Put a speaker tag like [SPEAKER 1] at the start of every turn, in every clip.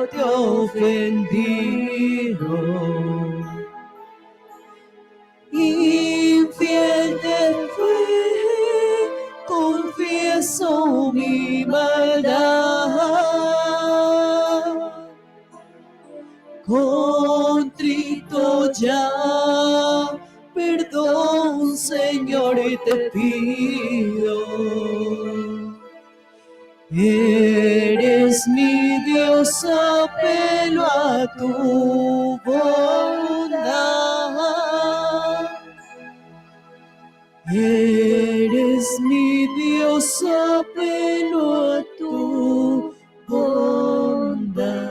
[SPEAKER 1] te he ofendido. Infiel te fui, confieso mi maldad. Contrito ya, perdón, Señor, te pido. Eres mi Dios, apelo a tu bondad. Eres mi Dios, apelo a tu bondad.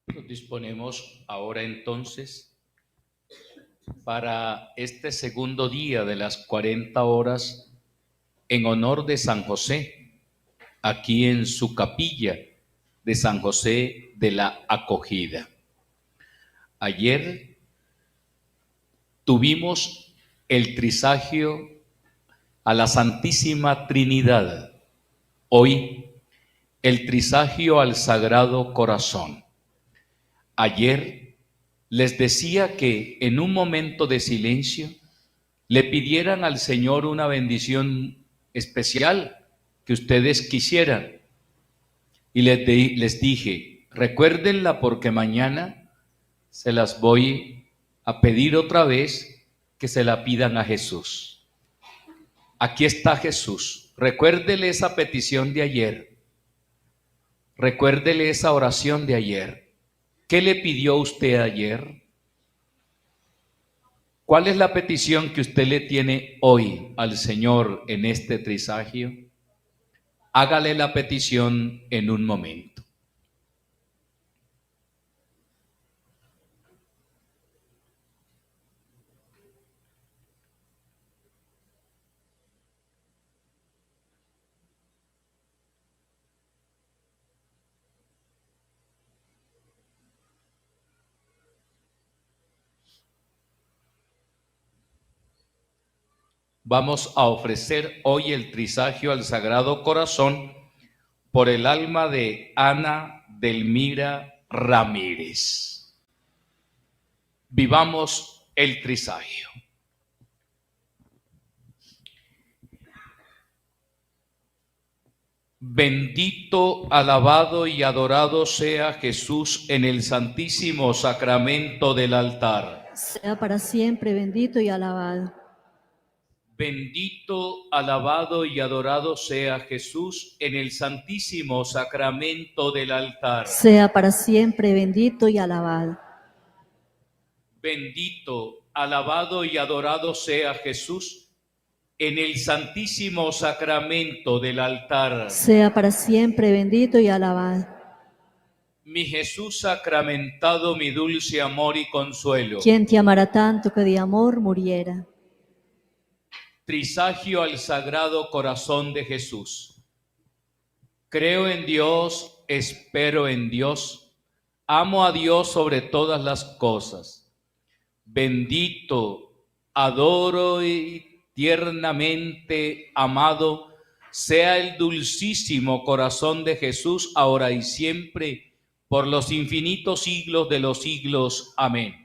[SPEAKER 2] Nos disponemos ahora entonces para este segundo día de las 40 horas en honor de San José, aquí en su capilla de San José de la Acogida. Ayer tuvimos el trisagio a la Santísima Trinidad, hoy el trisagio al Sagrado Corazón. Ayer les decía que en un momento de silencio le pidieran al Señor una bendición especial que ustedes quisieran. Y les dije, recuérdenla porque mañana se las voy a pedir otra vez que se la pidan a Jesús. Aquí está Jesús. Recuérdele esa petición de ayer. Recuérdele esa oración de ayer. ¿Qué le pidió usted ayer? ¿Cuál es la petición que usted le tiene hoy al Señor en este trisagio? Hágale la petición en un momento. Vamos a ofrecer hoy el trisagio al Sagrado Corazón por el alma de Ana Delmira Ramírez. Vivamos el trisagio. Bendito, alabado y adorado sea Jesús en el santísimo sacramento del altar.
[SPEAKER 1] Sea para siempre bendito y alabado.
[SPEAKER 2] Bendito, alabado y adorado sea Jesús en el santísimo sacramento del altar.
[SPEAKER 1] Sea para siempre bendito y alabado.
[SPEAKER 2] Bendito, alabado y adorado sea Jesús en el santísimo sacramento del altar.
[SPEAKER 1] Sea para siempre bendito y alabado.
[SPEAKER 2] Mi Jesús sacramentado, mi dulce amor y consuelo.
[SPEAKER 1] ¿Quién te amará tanto que de amor muriera?
[SPEAKER 2] Trisagio al Sagrado Corazón de Jesús. Creo en Dios, espero en Dios, amo a Dios sobre todas las cosas. Bendito, adoro y tiernamente amado sea el dulcísimo corazón de Jesús, ahora y siempre, por los infinitos siglos de los siglos. Amén.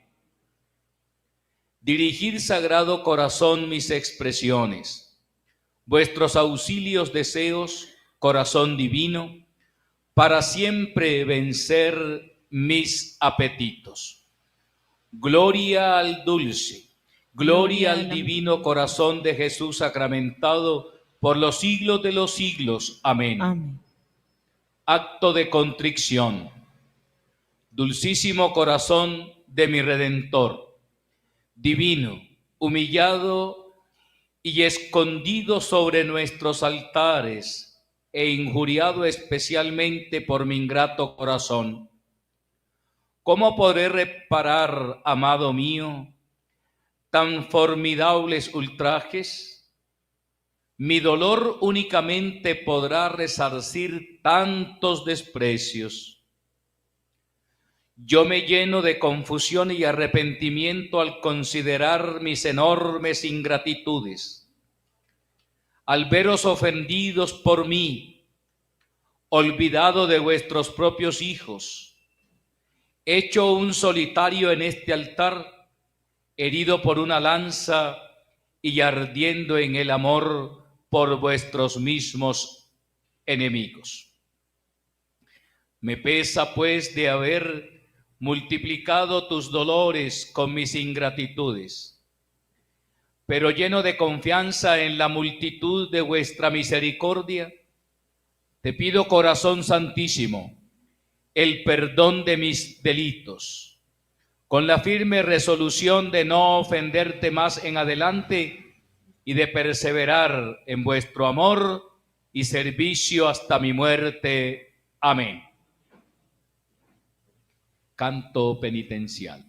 [SPEAKER 2] Dirigid, Sagrado Corazón, mis expresiones, vuestros auxilios deseos, corazón divino, para siempre vencer mis apetitos. Gloria al dulce, gloria al divino corazón de Jesús sacramentado por los siglos de los siglos. Amén.
[SPEAKER 1] Amén.
[SPEAKER 2] Acto de contrición. Dulcísimo corazón de mi Redentor, divino, humillado y escondido sobre nuestros altares e injuriado especialmente por mi ingrato corazón. ¿Cómo podré reparar, amado mío, tan formidables ultrajes? Mi dolor únicamente podrá resarcir tantos desprecios. Yo me lleno de confusión y arrepentimiento al considerar mis enormes ingratitudes. al veros ofendidos por mí, olvidado de vuestros propios hijos, hecho un solitario en este altar, herido por una lanza y ardiendo en el amor por vuestros mismos enemigos. Me pesa, pues, de haber multiplicado tus dolores con mis ingratitudes, pero lleno de confianza en la multitud de vuestra misericordia, te pido, corazón santísimo, el perdón de mis delitos, con la firme resolución de no ofenderte más en adelante y de perseverar en vuestro amor y servicio hasta mi muerte. Amén. Canto penitencial.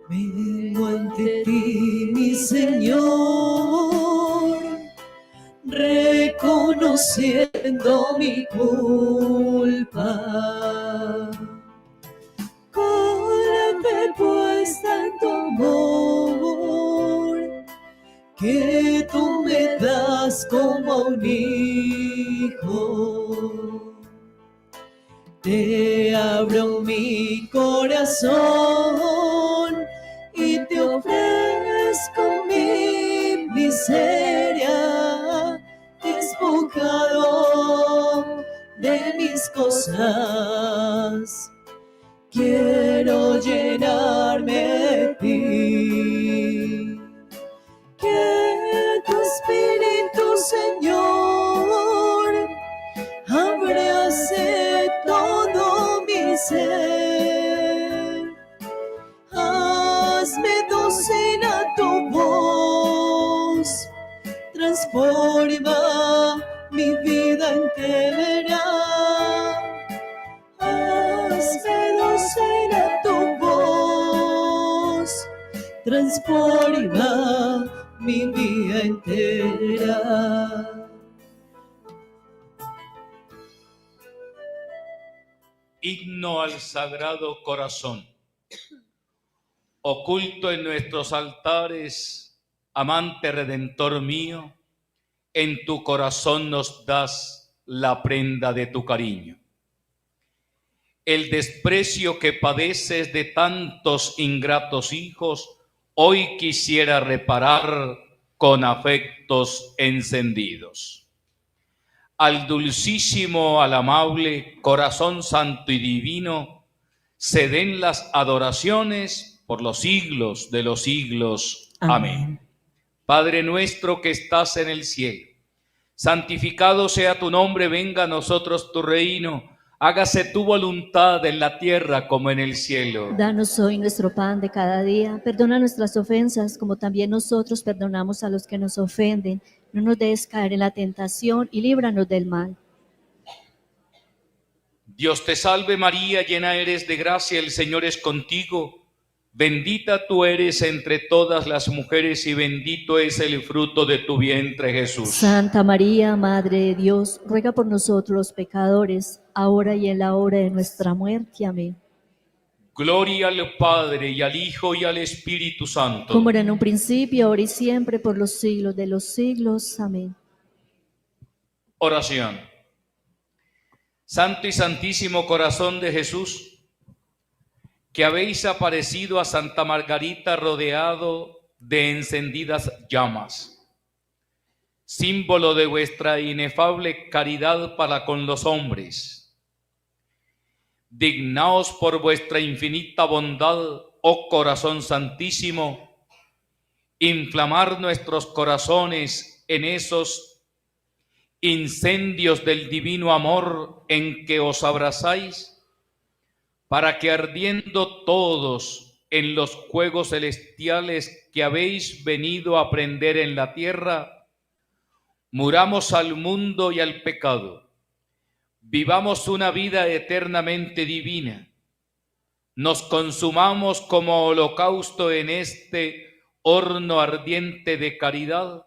[SPEAKER 3] Vengo ante ti, mi Señor, reconociendo mi culpa, con la fe puesta en tu amor, que tú me das como a un hijo. Te abro mi corazón y te ofrezco mi miseria, despojado de mis cosas. Quiero llenarme de ti, que tu Espíritu, Señor, abrace todo mi ser. Hazme docile a tu voz, transforma mi vida entera. Hazme docile a tu voz, transforma mi vida entera.
[SPEAKER 2] Himno al Sagrado Corazón. Oculto en nuestros altares, amante Redentor mío, en tu corazón nos das la prenda de tu cariño. El desprecio que padeces de tantos ingratos hijos, hoy quisiera reparar con afectos encendidos. Al dulcísimo, al amable, corazón santo y divino, se den las adoraciones por los siglos de los siglos. Amén. Padre nuestro que estás en el cielo, santificado sea tu nombre, venga a nosotros tu reino, hágase tu voluntad en la tierra como en el cielo.
[SPEAKER 1] Danos hoy nuestro pan de cada día, perdona nuestras ofensas como también nosotros perdonamos a los que nos ofenden. No nos dejes caer en la tentación y líbranos del mal.
[SPEAKER 2] Dios te salve María, llena eres de gracia, el Señor es contigo. Bendita tú eres entre todas las mujeres y bendito es el fruto de tu vientre, Jesús.
[SPEAKER 1] Santa María, Madre de Dios, ruega por nosotros los pecadores, ahora y en la hora de nuestra muerte. Amén.
[SPEAKER 2] Gloria al Padre, y al Hijo, y al Espíritu Santo.
[SPEAKER 1] Como era en un principio, ahora y siempre, por los siglos de los siglos. Amén.
[SPEAKER 2] Oración. Santo y Santísimo Corazón de Jesús, que habéis aparecido a Santa Margarita rodeado de encendidas llamas, símbolo de vuestra inefable caridad para con los hombres. Dignaos por vuestra infinita bondad, oh Corazón Santísimo, inflamar nuestros corazones en esos incendios del divino amor en que os abrazáis, para que ardiendo todos en los juegos celestiales que habéis venido a aprender en la tierra, muramos al mundo y al pecado, vivamos una vida eternamente divina, nos consumamos como holocausto en este horno ardiente de caridad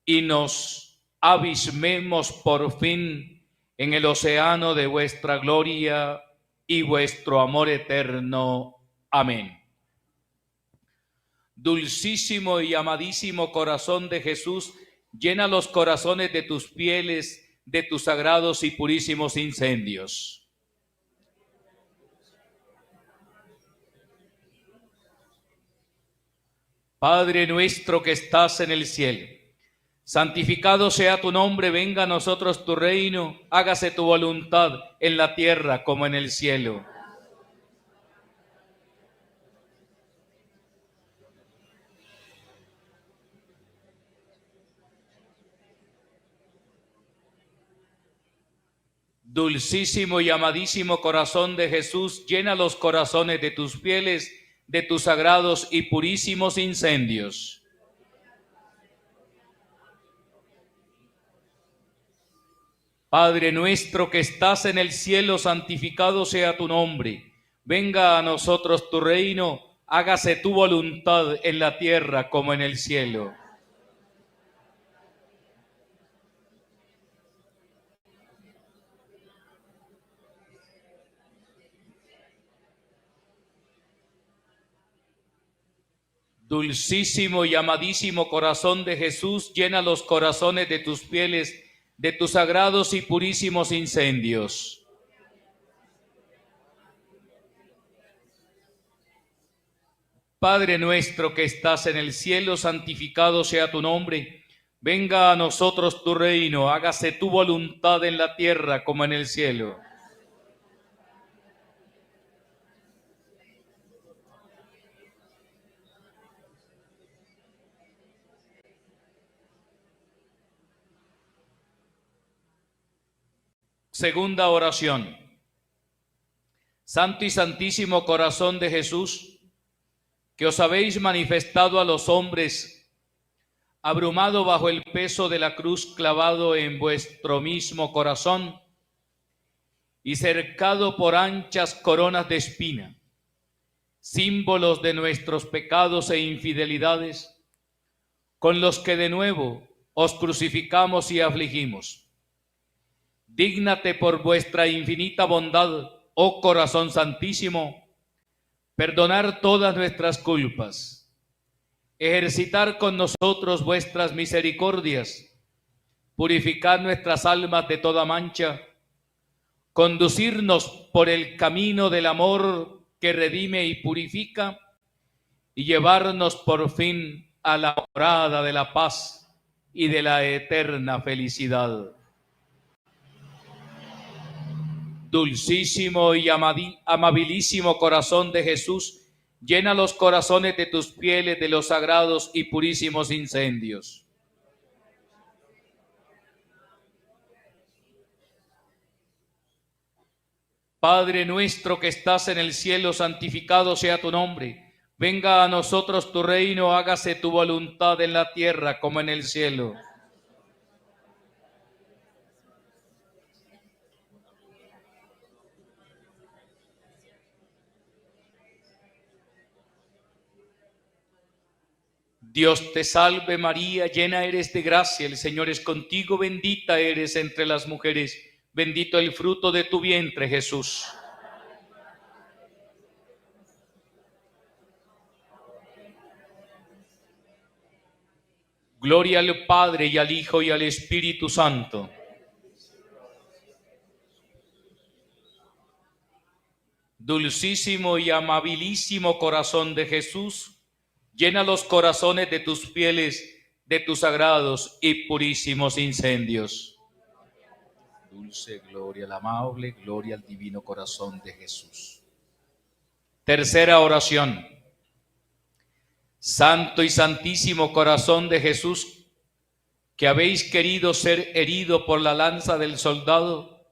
[SPEAKER 2] y nos abismemos por fin en el océano de vuestra gloria y vuestro amor eterno. Amén. Dulcísimo y amadísimo corazón de Jesús, llena los corazones de tus fieles de tus sagrados y purísimos incendios. Padre nuestro que estás en el cielo, santificado sea tu nombre, venga a nosotros tu reino, hágase tu voluntad en la tierra como en el cielo. Dulcísimo y amadísimo corazón de Jesús, llena los corazones de tus fieles de tus sagrados y purísimos incendios. Padre nuestro que estás en el cielo, santificado sea tu nombre. Venga a nosotros tu reino, hágase tu voluntad en la tierra como en el cielo. Dulcísimo y amadísimo corazón de Jesús, llena los corazones de tus fieles de tus sagrados y purísimos incendios. Padre nuestro que estás en el cielo, santificado sea tu nombre. Venga a nosotros tu reino, hágase tu voluntad en la tierra como en el cielo. Segunda oración. Santo y santísimo corazón de Jesús, que os habéis manifestado a los hombres, abrumado bajo el peso de la cruz clavado en vuestro mismo corazón y cercado por anchas coronas de espina, símbolos de nuestros pecados e infidelidades, con los que de nuevo os crucificamos y afligimos. Dígnate por vuestra infinita bondad, oh corazón santísimo, perdonar todas nuestras culpas, ejercitar con nosotros vuestras misericordias, purificar nuestras almas de toda mancha, conducirnos por el camino del amor que redime y purifica, y llevarnos por fin a la morada de la paz y de la eterna felicidad. Dulcísimo y amabilísimo corazón de Jesús, llena los corazones de tus fieles de los sagrados y purísimos incendios. Padre nuestro que estás en el cielo, santificado sea tu nombre. Venga a nosotros tu reino, hágase tu voluntad en la tierra como en el cielo. Dios te salve María, llena eres de gracia, el Señor es contigo, bendita eres entre las mujeres, bendito el fruto de tu vientre, Jesús. Gloria al Padre y al Hijo y al Espíritu Santo. Dulcísimo y amabilísimo corazón de Jesús, llena los corazones de tus fieles de tus sagrados y purísimos incendios. Dulce gloria al amable, gloria al divino corazón de Jesús. Tercera oración. Santo y santísimo corazón de Jesús, que habéis querido ser herido por la lanza del soldado,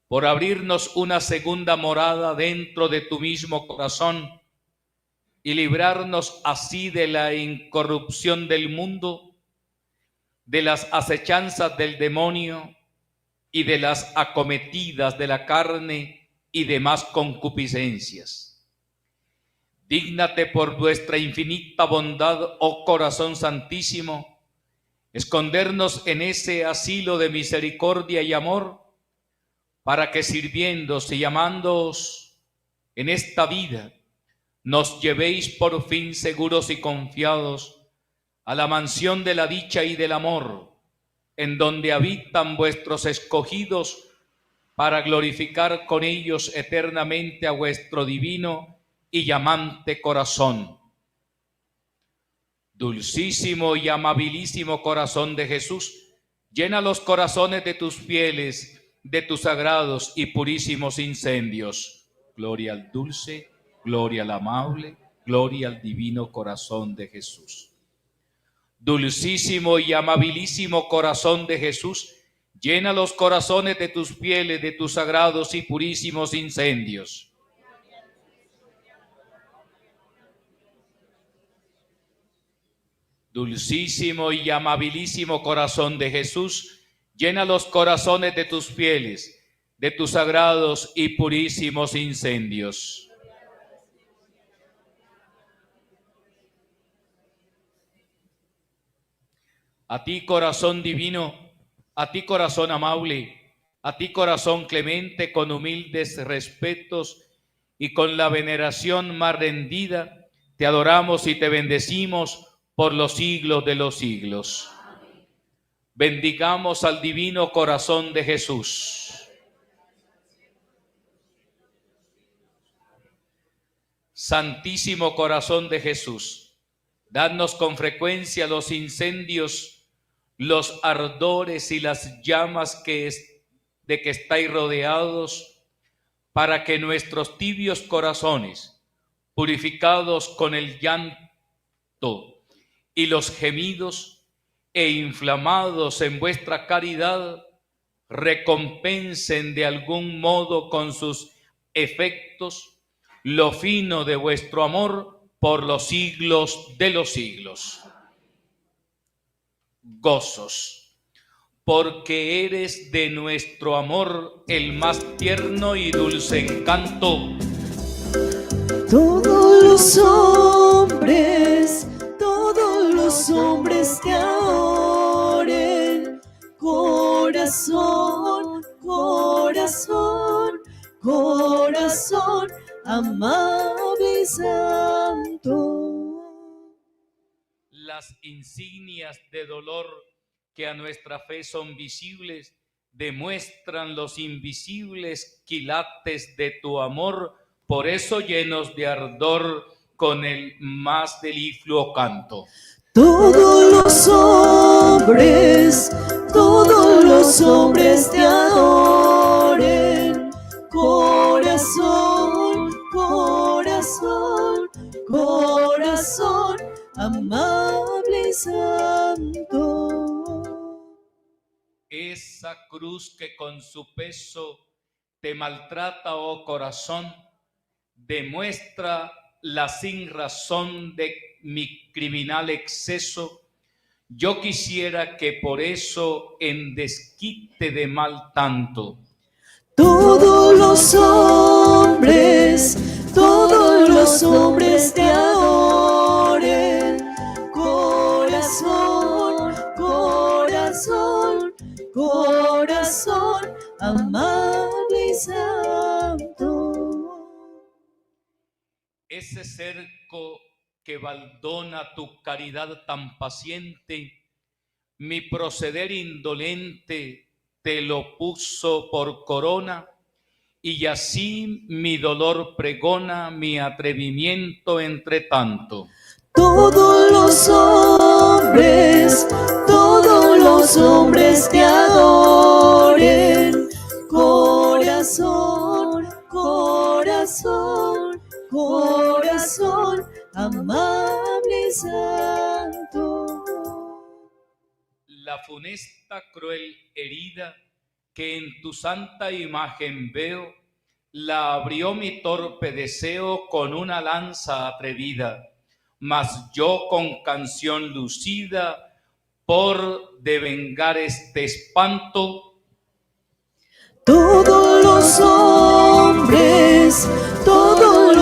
[SPEAKER 2] por abrirnos una segunda morada dentro de tu mismo corazón y librarnos así de la incorrupción del mundo, de las acechanzas del demonio y de las acometidas de la carne y demás concupiscencias. Dígnate por vuestra infinita bondad, oh corazón santísimo, escondernos en ese asilo de misericordia y amor, para que sirviéndose y amándoos en esta vida, nos llevéis por fin seguros y confiados a la mansión de la dicha y del amor, en donde habitan vuestros escogidos, para glorificar con ellos eternamente a vuestro divino y amante corazón. Dulcísimo y amabilísimo corazón de Jesús, llena los corazones de tus fieles de tus sagrados y purísimos incendios. Gloria al dulce, gloria al amable, gloria al divino corazón de Jesús. Dulcísimo y amabilísimo corazón de Jesús, llena los corazones de tus fieles de tus sagrados y purísimos incendios. Dulcísimo y amabilísimo corazón de Jesús, llena los corazones de tus fieles, de tus sagrados y purísimos incendios. A ti, corazón divino, a ti, corazón amable, a ti, corazón clemente, con humildes respetos y con la veneración más rendida, te adoramos y te bendecimos por los siglos de los siglos. Bendigamos al divino corazón de Jesús. Santísimo corazón de Jesús, dadnos con frecuencia los incendios, los ardores y las llamas de que estáis rodeados, para que nuestros tibios corazones, purificados con el llanto y los gemidos e inflamados en vuestra caridad, recompensen de algún modo con sus efectos lo fino de vuestro amor por los siglos de los siglos. Gozos, porque eres de nuestro amor el más tierno y dulce encanto.
[SPEAKER 3] Todos los hombres te adoren. Corazón, corazón, corazón amable y santo.
[SPEAKER 2] Las insignias de dolor que a nuestra fe son visibles demuestran los invisibles quilates de tu amor, por eso llenos de ardor con el más delifluo canto.
[SPEAKER 3] Todos los hombres te adoren. Corazón, corazón, corazón amable y santo.
[SPEAKER 2] Esa cruz que con su peso te maltrata, oh corazón, demuestra la sin razón de mi criminal exceso. Yo quisiera que por eso en desquite de mal tanto,
[SPEAKER 3] todos los hombres te adoren. Corazón, corazón, corazón amable y santo.
[SPEAKER 2] ese cerco que baldona tu caridad tan paciente, mi proceder indolente te lo puso por corona, y así mi dolor pregona mi atrevimiento entre tanto.
[SPEAKER 3] Todos los hombres te adoren. Corazón, corazón, corazón amable y santo.
[SPEAKER 2] La funesta cruel herida que en tu santa imagen veo, la abrió mi torpe deseo con una lanza atrevida, mas yo con canción lucida, por devengar este espanto,
[SPEAKER 3] todos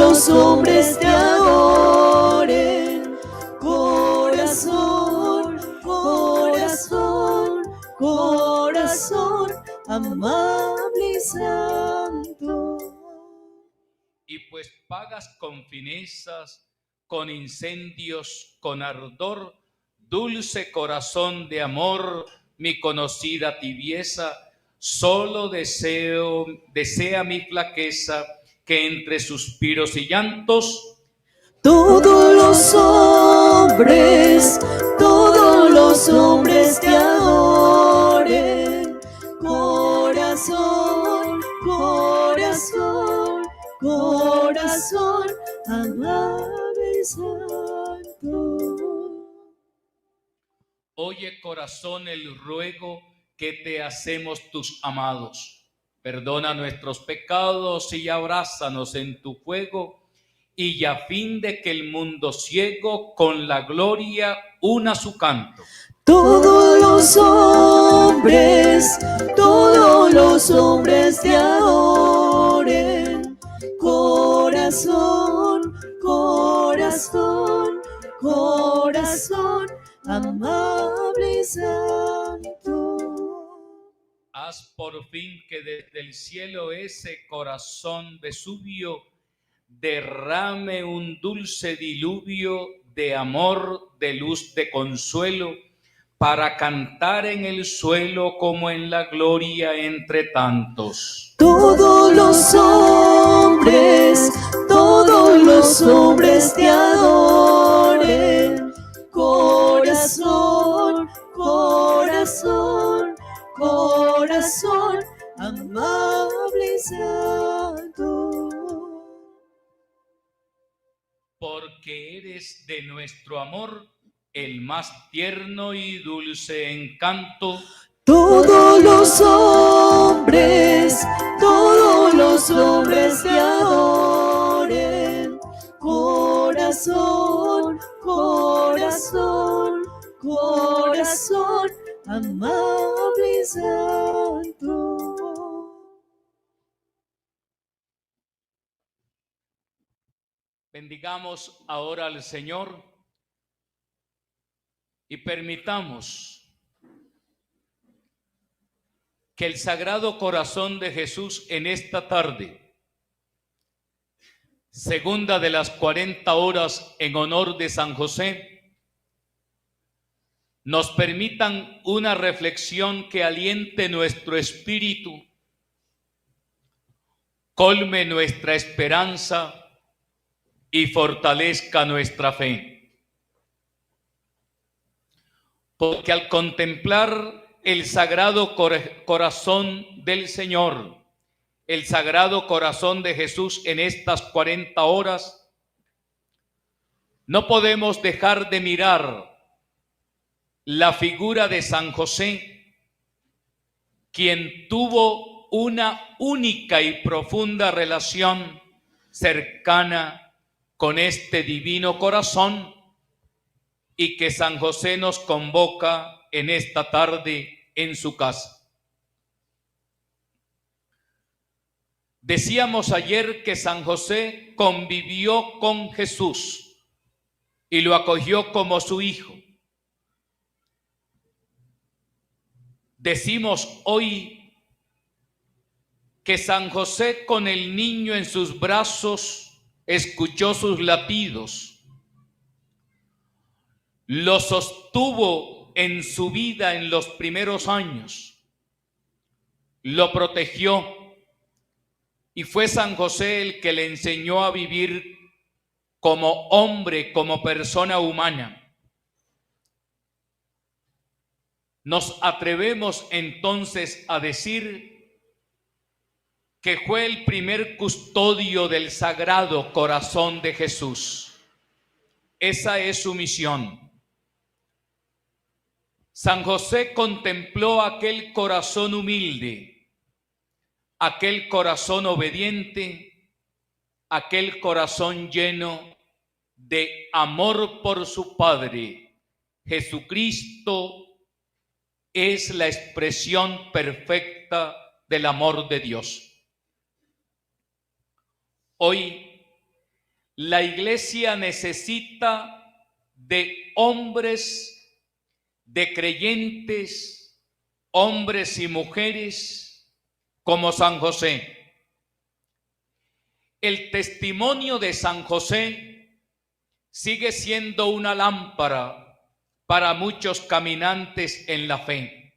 [SPEAKER 3] los hombres te adoren. Corazón, corazón, amable y santo.
[SPEAKER 2] Y pues pagas con finezas, con incendios, con ardor, dulce corazón de amor, mi conocida tibieza, solo desea mi flaqueza, que entre suspiros y llantos,
[SPEAKER 3] Todos los hombres te adoren. Corazón, corazón, corazón, amable y santo.
[SPEAKER 2] oye corazón el ruego que te hacemos tus amados. Perdona nuestros pecados y abrázanos en tu fuego, y a fin de que el mundo ciego con la gloria una su canto.
[SPEAKER 3] Todos los hombres te adoren. Corazón, corazón, corazón, amable y santo.
[SPEAKER 2] Haz por fin que desde el cielo ese corazón vesubio derrame un dulce diluvio de amor, de luz, de consuelo, para cantar en el suelo como en la gloria entre tantos.
[SPEAKER 3] Todos los hombres te adoren. Corazón, corazón, corazón, amable y santo.
[SPEAKER 2] Porque eres de nuestro amor el más tierno y dulce encanto.
[SPEAKER 3] Todos los hombres te adoren. Corazón, corazón, corazón, amable y santo.
[SPEAKER 2] Bendigamos ahora al Señor y permitamos que el Sagrado Corazón de Jesús en esta tarde, segunda de las 40 horas en honor de San José, nos permitan una reflexión que aliente nuestro espíritu, colme nuestra esperanza y fortalezca nuestra fe. Porque al contemplar el Sagrado Corazón del Señor, el Sagrado Corazón de Jesús en estas 40 horas, no podemos dejar de mirar la figura de San José, quien tuvo una única y profunda relación cercana con este divino corazón, y que San José nos convoca en esta tarde en su casa. Decíamos ayer que San José convivió con Jesús y lo acogió como su hijo. Decimos hoy que San José, con el niño en sus brazos, escuchó sus latidos, lo sostuvo en su vida en los primeros años, lo protegió, y fue San José el que le enseñó a vivir como hombre, como persona humana. Nos atrevemos entonces a decir que fue el primer custodio del Sagrado Corazón de Jesús. Esa es su misión. San José contempló aquel corazón humilde, aquel corazón obediente, aquel corazón lleno de amor por su Padre. Jesucristo es la expresión perfecta del amor de Dios. Hoy la Iglesia necesita de hombres, de creyentes, hombres y mujeres como San José. El testimonio de San José sigue siendo una lámpara para muchos caminantes en la fe.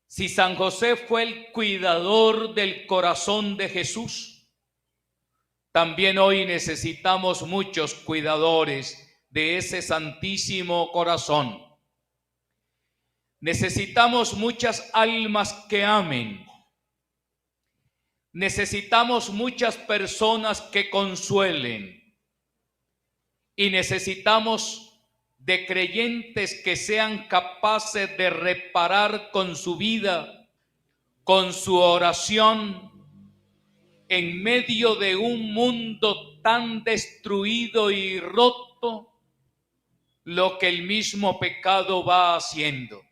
[SPEAKER 2] Si San José fue el cuidador del corazón de Jesús, también hoy necesitamos muchos cuidadores de ese santísimo corazón. Necesitamos muchas almas que amen. Necesitamos muchas personas que consuelen. Y necesitamos de creyentes que sean capaces de reparar con su vida, con su oración, en medio de un mundo tan destruido y roto, lo que el mismo pecado va haciendo.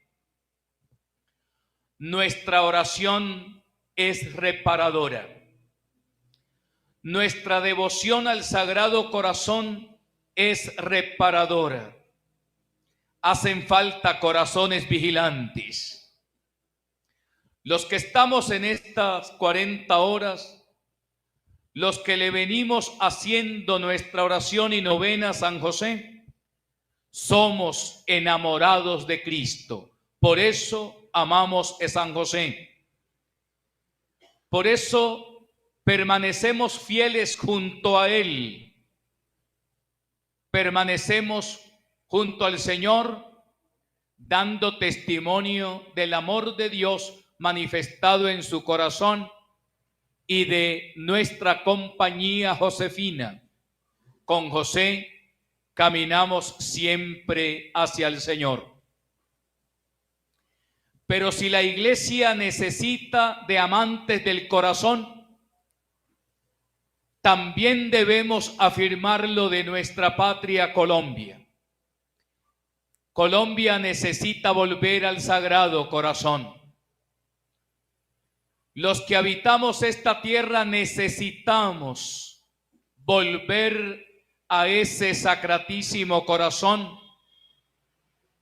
[SPEAKER 2] Nuestra oración es reparadora. Nuestra devoción al Sagrado Corazón es reparadora. Hacen falta corazones vigilantes. Los que estamos en estas 40 horas, los que le venimos haciendo nuestra oración y novena a San José, somos enamorados de Cristo. Por eso amamos a San José. Por eso permanecemos fieles junto a Él. Permanecemos junto al Señor, dando testimonio del amor de Dios manifestado en su corazón y de nuestra compañía Josefina. Con José caminamos siempre hacia el Señor. Pero si la Iglesia necesita de amantes del corazón, también debemos afirmarlo de nuestra patria Colombia. Colombia necesita volver al Sagrado Corazón. Los que habitamos esta tierra necesitamos volver a ese sacratísimo corazón,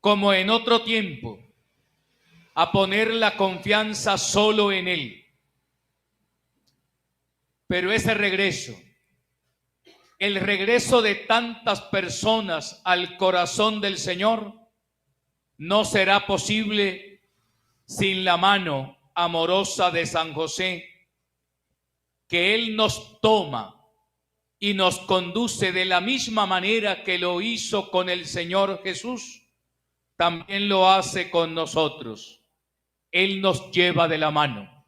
[SPEAKER 2] como en otro tiempo, a poner la confianza solo en Él. Pero ese regreso, el regreso de tantas personas al corazón del Señor, no será posible sin la mano amorosa de San José, que Él nos toma y nos conduce de la misma manera que lo hizo con el Señor Jesús, también lo hace con nosotros. Él nos lleva de la mano.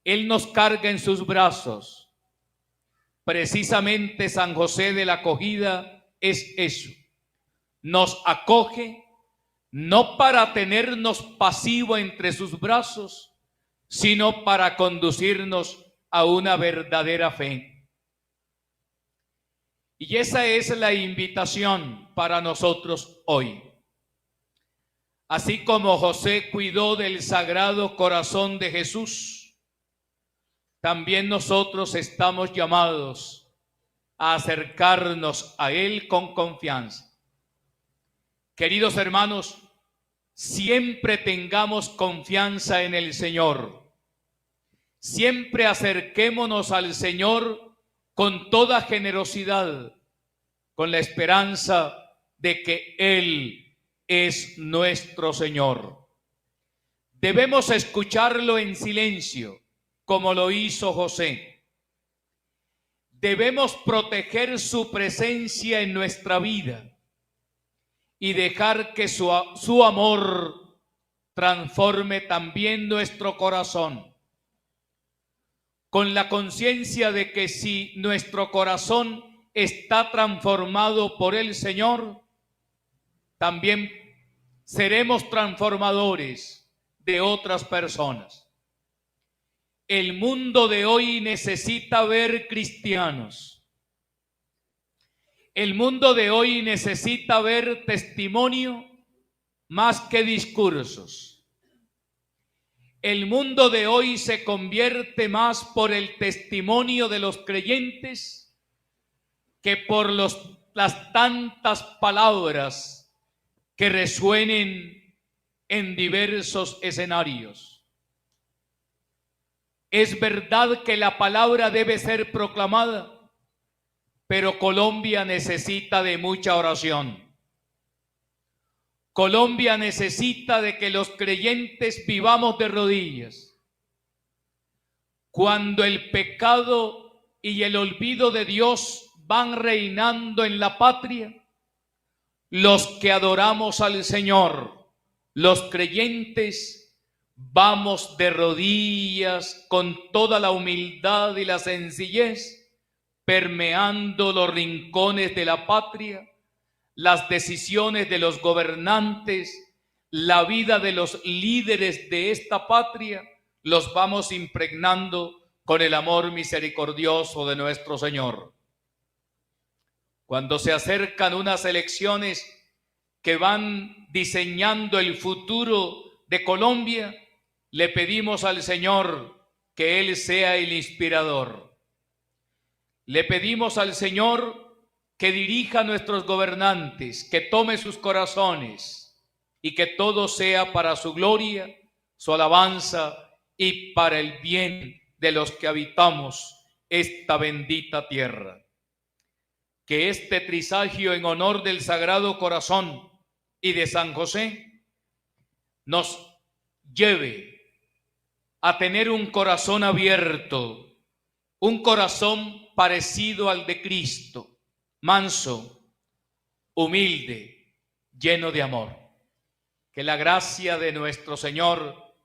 [SPEAKER 2] Él nos carga en sus brazos. Precisamente San José de la acogida es eso. Nos acoge no para tenernos pasivo entre sus brazos, sino para conducirnos a una verdadera fe. Y esa es la invitación para nosotros hoy. Así como José cuidó del Sagrado Corazón de Jesús, también nosotros estamos llamados a acercarnos a Él con confianza. Queridos hermanos, siempre tengamos confianza en el Señor. Siempre acerquémonos al Señor con toda generosidad, con la esperanza de que Él es nuestro Señor. Debemos escucharlo en silencio, como lo hizo José. Debemos proteger su presencia en nuestra vida y dejar que su amor transforme también nuestro corazón, con la conciencia de que si nuestro corazón está transformado por el Señor, también seremos transformadores de otras personas. El mundo de hoy necesita ver cristianos. El mundo de hoy necesita ver testimonio más que discursos. El mundo de hoy se convierte más por el testimonio de los creyentes que por las tantas palabras que resuenen en diversos escenarios. Es verdad que la palabra debe ser proclamada, pero Colombia necesita de mucha oración. Colombia necesita de que los creyentes vivamos de rodillas. Cuando el pecado y el olvido de Dios van reinando en la patria, los que adoramos al Señor, los creyentes, vamos de rodillas con toda la humildad y la sencillez, permeando los rincones de la patria, las decisiones de los gobernantes, la vida de los líderes de esta patria, los vamos impregnando con el amor misericordioso de nuestro Señor. Cuando se acercan unas elecciones que van diseñando el futuro de Colombia, le pedimos al Señor que Él sea el inspirador. Le pedimos al Señor que dirija a nuestros gobernantes, que tome sus corazones y que todo sea para su gloria, su alabanza y para el bien de los que habitamos esta bendita tierra. Que este trisagio en honor del Sagrado Corazón y de San José nos lleve a tener un corazón abierto, un corazón parecido al de Cristo, manso, humilde, lleno de amor. Que la gracia de nuestro Señor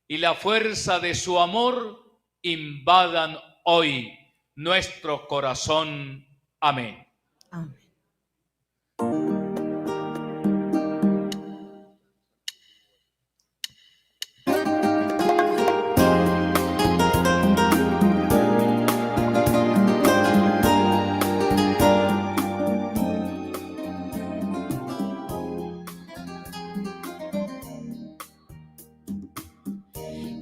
[SPEAKER 2] y la fuerza de su amor invadan hoy nuestro corazón. Amén.
[SPEAKER 4] Amén.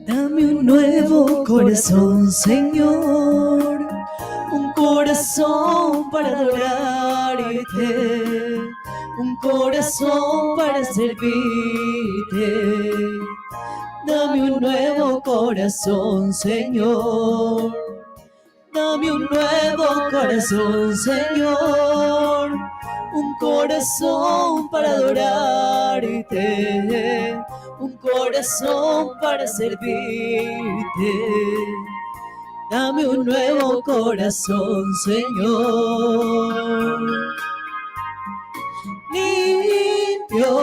[SPEAKER 3] Dame un nuevo corazón, Señor, un corazón para adorarte, un corazón para servirte. Dame un nuevo corazón, Señor, dame un nuevo corazón, Señor, un corazón para adorarte, un corazón para servirte. Dame un nuevo corazón, Señor. Limpio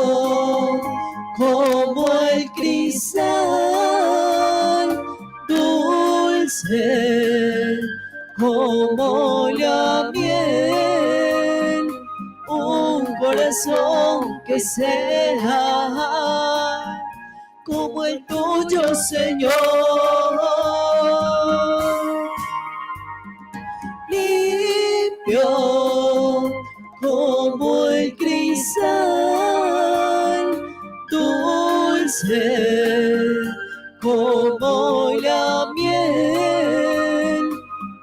[SPEAKER 3] como el cristal, dulce como la miel, un corazón que sea como el tuyo, Señor. Limpio como el cristal, dulce como la miel,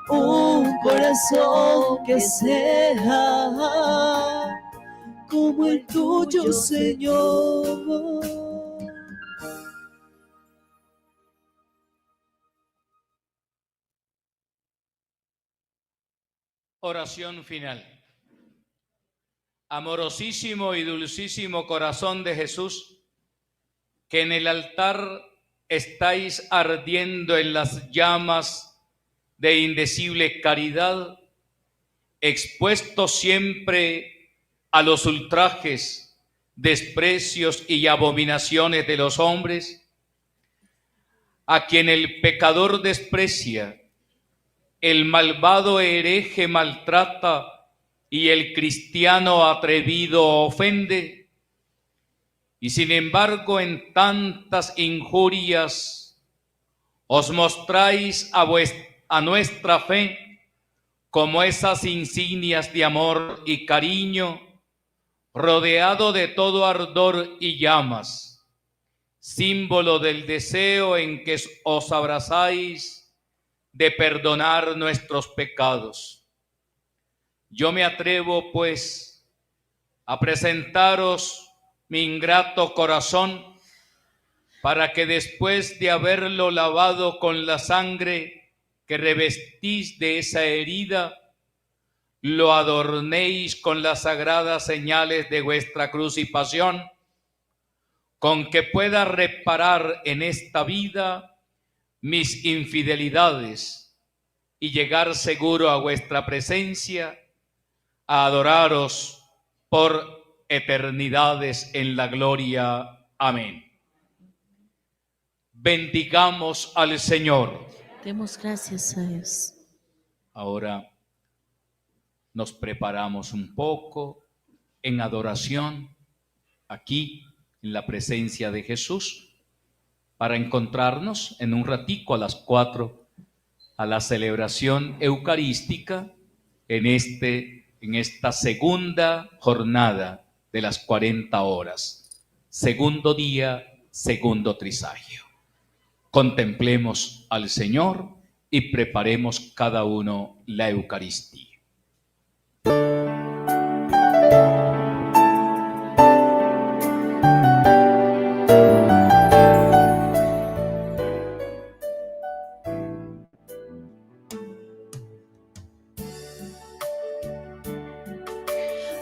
[SPEAKER 3] un corazón que sea como el tuyo, Señor.
[SPEAKER 2] Oración final. Amorosísimo y dulcísimo corazón de Jesús, que en el altar estáis ardiendo en las llamas de indecible caridad, expuesto siempre a los ultrajes, desprecios y abominaciones de los hombres, a quien el pecador desprecia, el malvado hereje maltrata y el cristiano atrevido ofende, y sin embargo en tantas injurias os mostráis a nuestra fe como esas insignias de amor y cariño, rodeado de todo ardor y llamas, símbolo del deseo en que os abrazáis de perdonar nuestros pecados. Yo me atrevo, pues, a presentaros mi ingrato corazón para que después de haberlo lavado con la sangre que revestís de esa herida, lo adornéis con las sagradas señales de vuestra cruz y pasión, con que pueda reparar en esta vida mis infidelidades y llegar seguro a vuestra presencia, a adoraros por eternidades en la gloria. Amén. Bendigamos al Señor.
[SPEAKER 4] Demos gracias a Dios.
[SPEAKER 2] Ahora nos preparamos un poco en adoración aquí en la presencia de Jesús para encontrarnos en un ratico a las 4 a la celebración eucarística en esta segunda jornada de las 40 horas, segundo día, segundo trisagio. Contemplemos al Señor y preparemos cada uno la Eucaristía.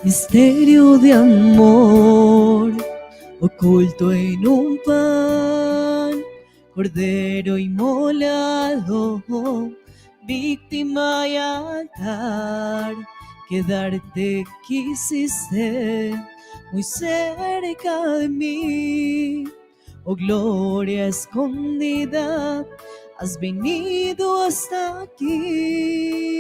[SPEAKER 3] Misterio de amor, oculto en un pan, cordero inmolado, víctima y altar, quedarte quisiste muy cerca de mí, oh gloria escondida, has venido hasta aquí.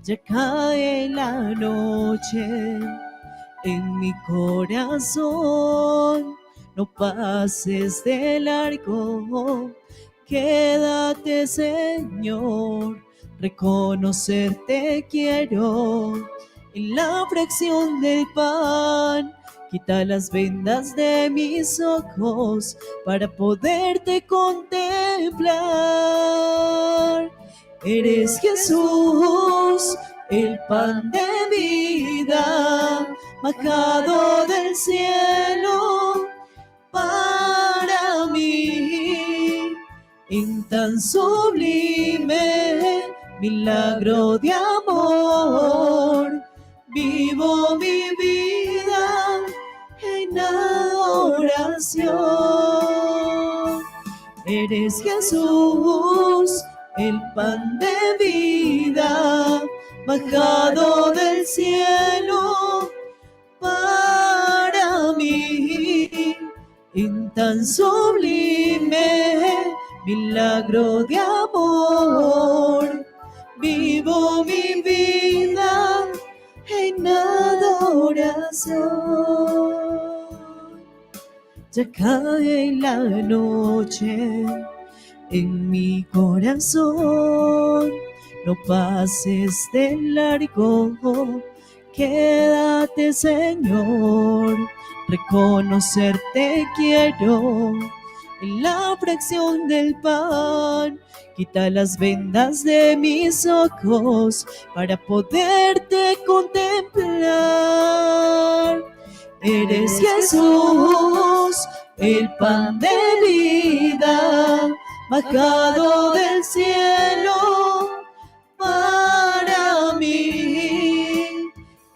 [SPEAKER 3] Ya cae la noche en mi corazón, no pases de largo, quédate, Señor, reconocerte quiero en la fracción del pan. Quita las vendas de mis ojos para poderte contemplar. Eres Jesús, el pan de vida, bajado del cielo para mí. En tan sublime milagro de amor, vivo mi vida en adoración. Eres Jesús, el pan de vida, bajado del cielo para mí. En tan sublime milagro de amor, vivo mi vida en adoración. Ya cae la noche en mi corazón, no pases de largo, quédate, Señor, reconocerte quiero en la fracción del pan. Quita las vendas de mis ojos para poderte contemplar. Eres Jesús, el pan de vida, bajado del cielo para mí.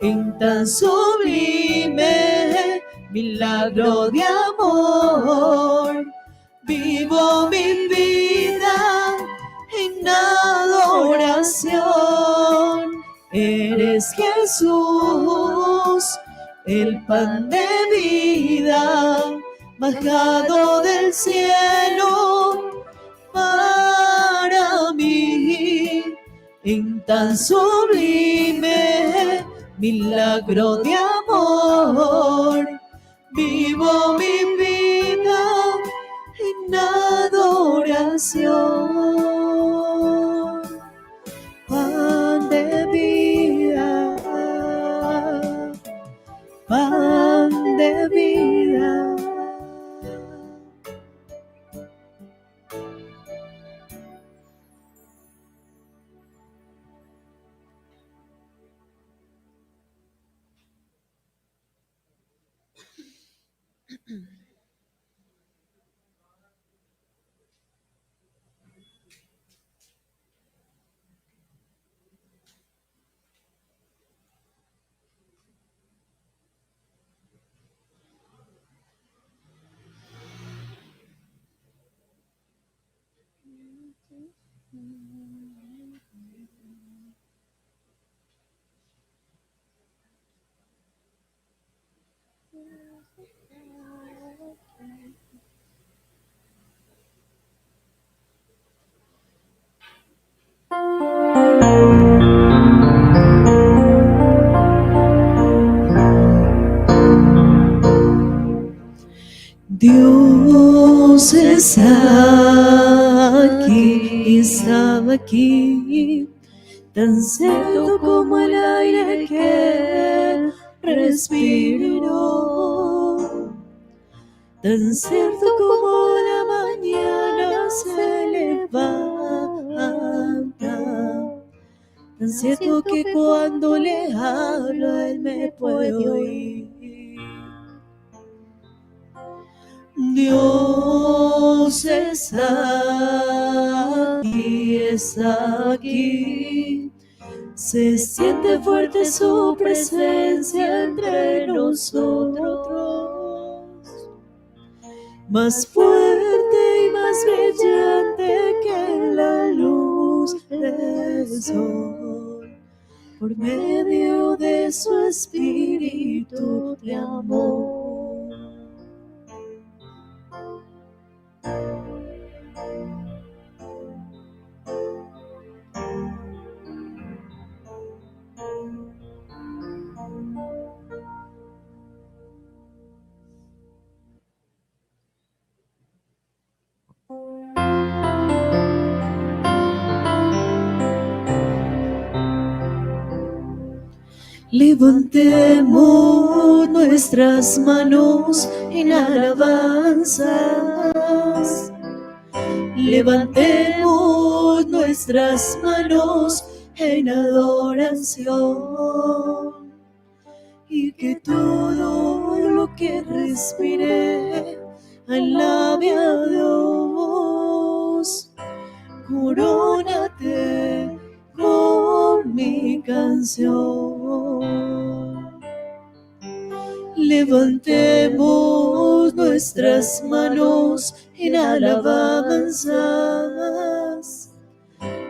[SPEAKER 3] En tan sublime milagro de amor, vivo mi vida en adoración. Eres Jesús, el pan de vida, bajado del cielo para mí. En tan sublime milagro de amor, vivo mi vida en adoración. Pan de vida, pan de vida. Dios estaba aquí, tan cierto como el aire que respiro, tan cierto como la mañana se levanta, tan cierto que cuando le hablo Él me puede oír. Dios está aquí, se siente fuerte su presencia entre nosotros, más fuerte y más brillante que la luz del sol, por medio de su espíritu de amor. Levantemos nuestras manos en alabanzas. Levantemos nuestras manos en adoración. Y que todo lo que respire alabe a Dios. Corónate con mi canción. Levantemos nuestras manos en alabanzas.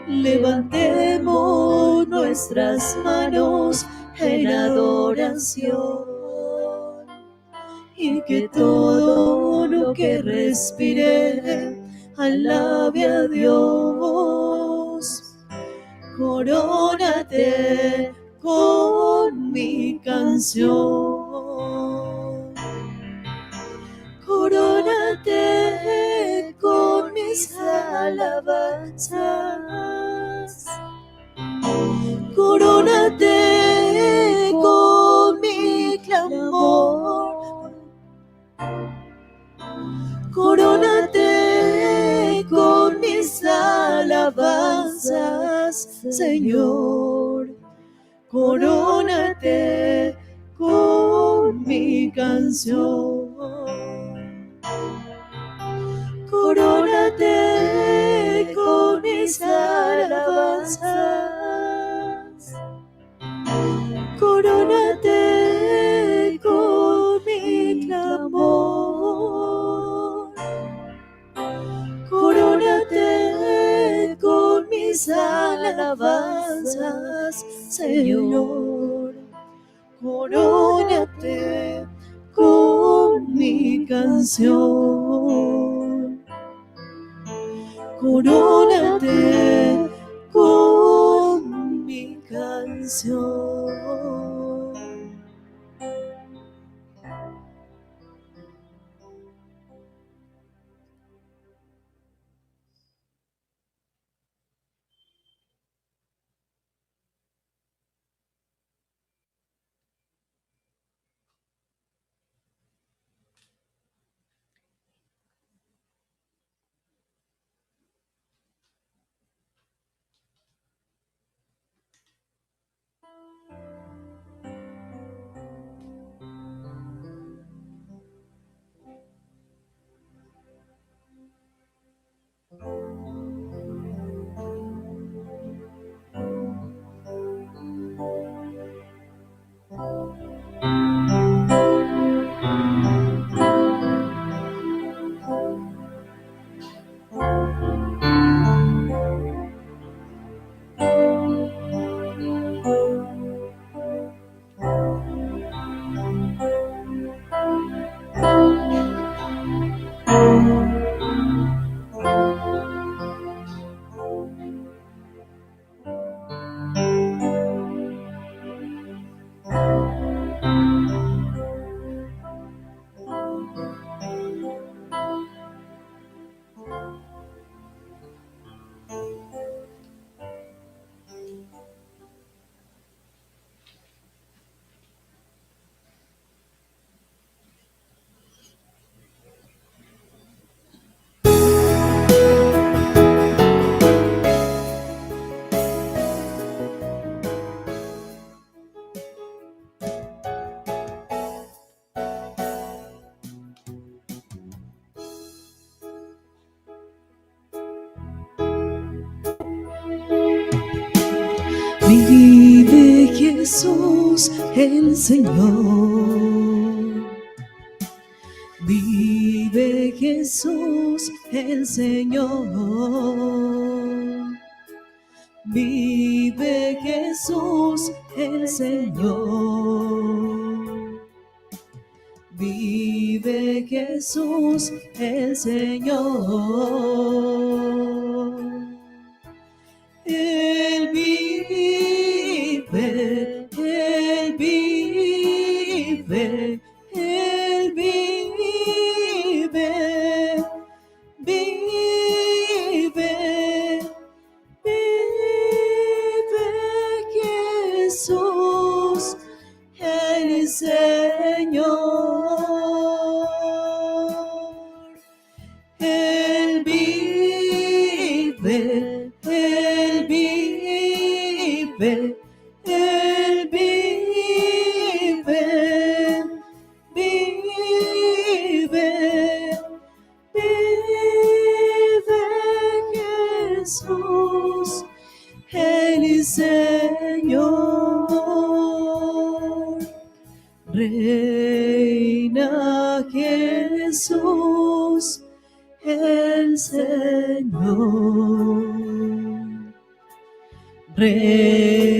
[SPEAKER 3] Levantemos nuestras manos en adoración. Y que todo lo que respire alabe a Dios. Corónate con mi canción. Corónate con mis alabanzas. Corónate con mi clamor. Corónate con mis alabanzas, Señor. Corónate con mi canción. Corónate con mis alabanzas. Corónate con mi clamor. Corónate con mis alabanzas, Señor. Corónate con mi canción. Corónate con mi canción. Jesús el Señor. Vive Jesús el Señor. Vive Jesús el Señor. Vive Jesús el Señor. Él vive, Él vive, Él vive, vive, vive Jesús el Señor. Él vive, Él vive, Él vive, vive, vive Jesús el Señor. Reina Jesús el Señor.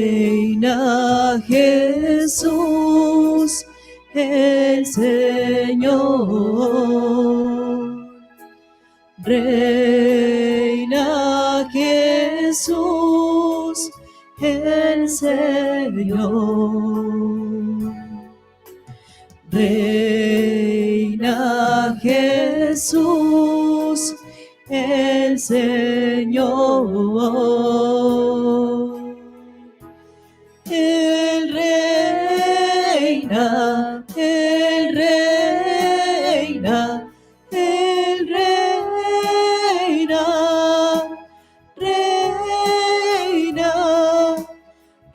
[SPEAKER 3] Reina Jesús el Señor. Reina Jesús el Señor. Reina Jesús el Señor. Él reina, Él reina, Él reina, reina,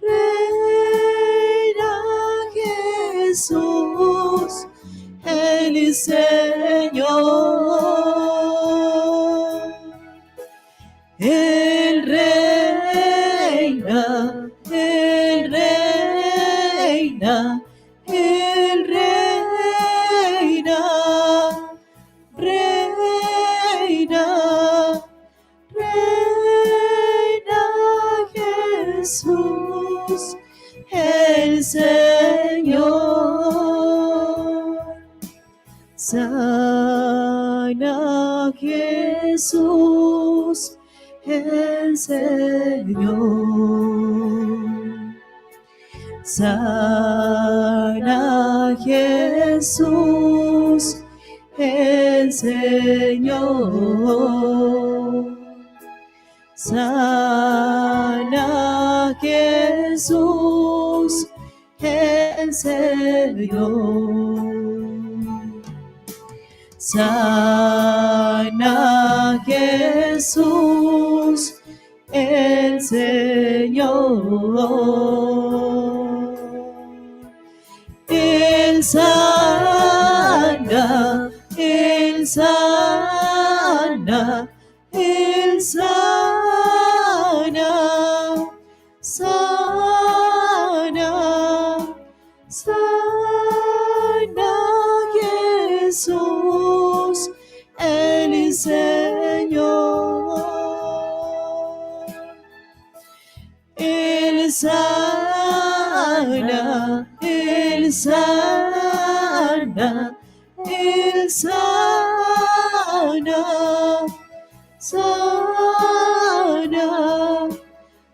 [SPEAKER 3] reina Jesús el Señor. Él reina, Él reina, Él reina, reina, reina Jesús el Señor. Sana Jesús el Señor. Sana Jesús el Señor. Sana Jesús el Señor. Sana Jesús el Señor. Él sana, Él sana, Él sana, sana, sana Jesús el Señor. Él sana, Él sana, Él sana, sana,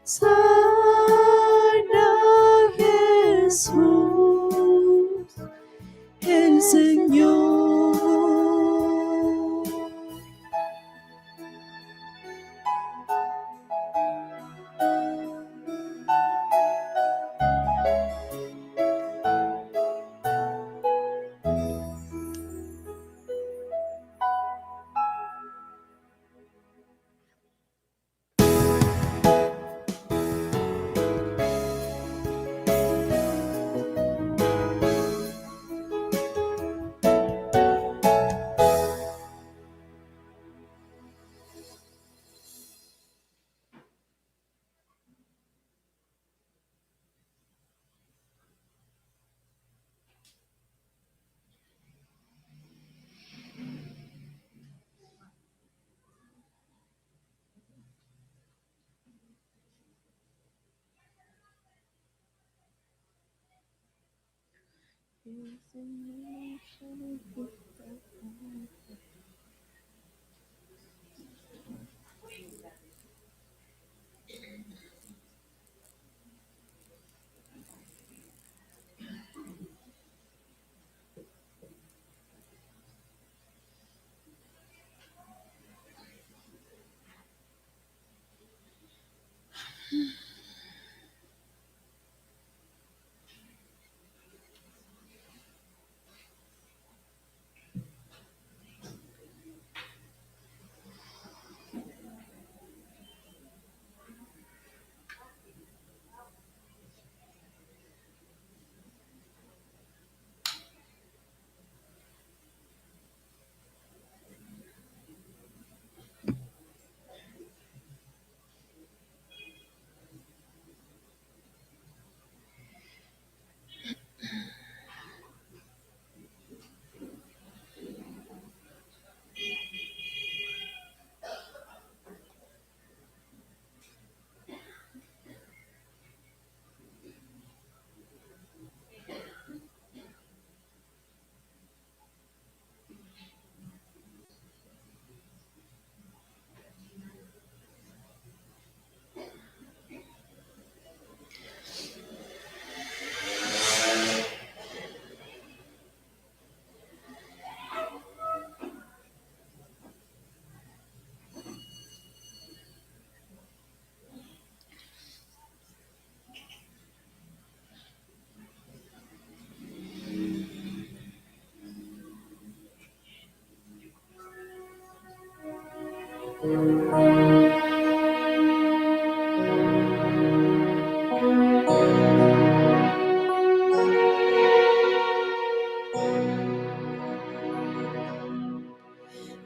[SPEAKER 3] sana Jesús el Señor.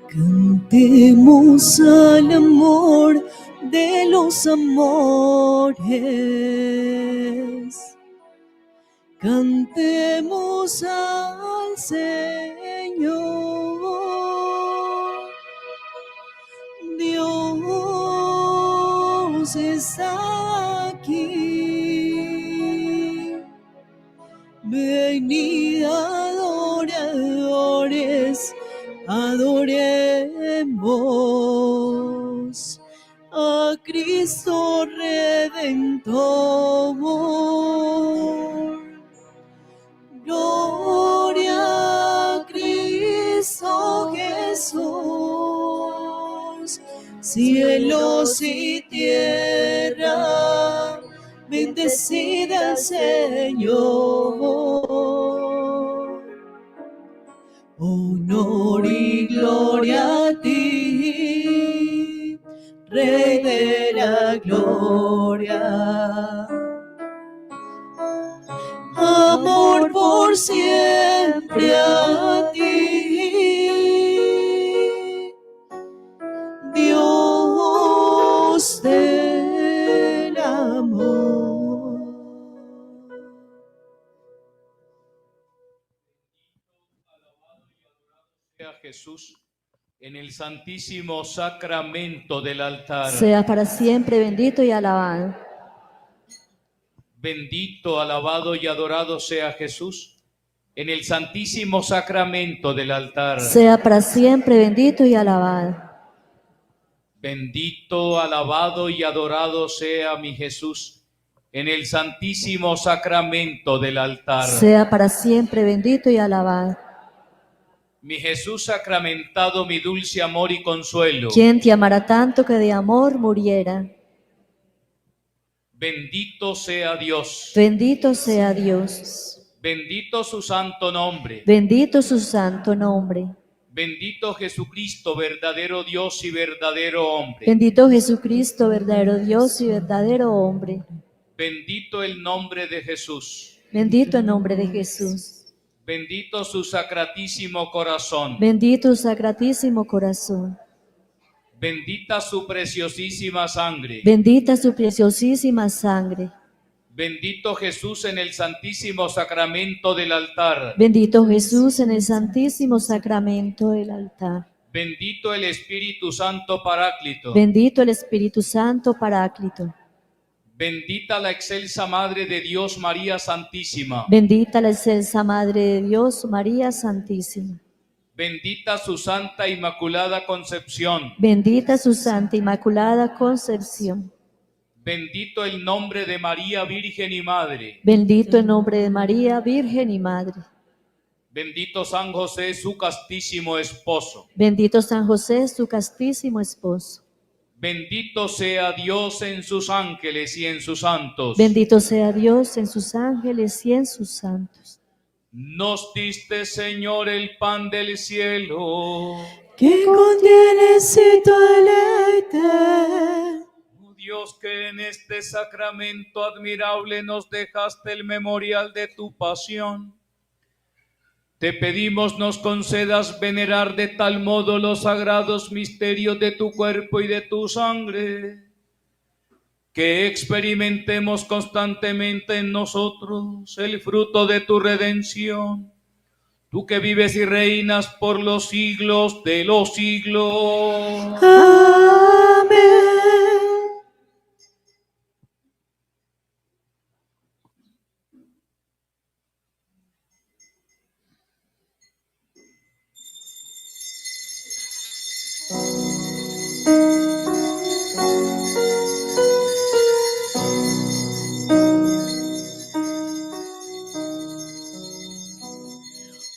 [SPEAKER 3] Cantemos al amor de los amores. Cantemos al Señor. Dios está aquí. Venid adoradores, adoremos a Cristo Redentor. Gloria a Cristo Jesús, cielos y tierra, bendecid al Señor. Honor y gloria a ti, Rey de la gloria. Amor por siempre a ti, Dios del amor.
[SPEAKER 2] Sea Jesús en el santísimo sacramento del altar.
[SPEAKER 1] Sea para siempre bendito y alabado.
[SPEAKER 2] Bendito, alabado y adorado sea Jesús en el santísimo sacramento del altar.
[SPEAKER 1] Sea para siempre bendito y alabado.
[SPEAKER 2] Bendito, alabado y adorado sea mi Jesús en el santísimo sacramento del altar.
[SPEAKER 1] Sea para siempre bendito y alabado.
[SPEAKER 2] Mi Jesús sacramentado, mi dulce amor y consuelo.
[SPEAKER 1] ¿Quién te amará tanto que de amor muriera?
[SPEAKER 2] Bendito sea Dios.
[SPEAKER 1] Bendito sea Dios.
[SPEAKER 2] Bendito su santo nombre.
[SPEAKER 1] Bendito su santo nombre.
[SPEAKER 2] Bendito Jesucristo, verdadero Dios y verdadero hombre.
[SPEAKER 1] Bendito Jesucristo, verdadero Dios y verdadero hombre.
[SPEAKER 2] Bendito el nombre de Jesús.
[SPEAKER 1] Bendito el nombre de Jesús.
[SPEAKER 2] Bendito su sacratísimo corazón.
[SPEAKER 1] Bendito su sacratísimo corazón.
[SPEAKER 2] Bendita su preciosísima sangre.
[SPEAKER 1] Bendita su preciosísima sangre.
[SPEAKER 2] Bendito Jesús en el santísimo sacramento del altar.
[SPEAKER 1] Bendito Jesús en el santísimo sacramento del altar.
[SPEAKER 2] Bendito el Espíritu Santo Paráclito.
[SPEAKER 1] Bendito el Espíritu Santo Paráclito.
[SPEAKER 2] Bendita la excelsa Madre de Dios, María Santísima.
[SPEAKER 1] Bendita la excelsa Madre de Dios, María Santísima.
[SPEAKER 2] Bendita su Santa Inmaculada Concepción.
[SPEAKER 1] Bendita su Santa Inmaculada Concepción.
[SPEAKER 2] Bendito el nombre de María Virgen y Madre.
[SPEAKER 1] Bendito el nombre de María, Virgen y Madre.
[SPEAKER 2] Bendito San José, su castísimo esposo.
[SPEAKER 1] Bendito San José, su castísimo esposo.
[SPEAKER 2] Bendito sea Dios en sus ángeles y en sus santos.
[SPEAKER 1] Bendito sea Dios en sus ángeles y en sus santos.
[SPEAKER 2] Nos diste, Señor, el pan del cielo.
[SPEAKER 3] que contiene tu deleite.
[SPEAKER 2] Oh Dios, que en este sacramento admirable nos dejaste el memorial de tu pasión. Te pedimos nos concedas venerar de tal modo los sagrados misterios de tu cuerpo y de tu sangre, que experimentemos constantemente en nosotros el fruto de tu redención. Tú que vives y reinas por los siglos de los siglos.
[SPEAKER 3] Amén.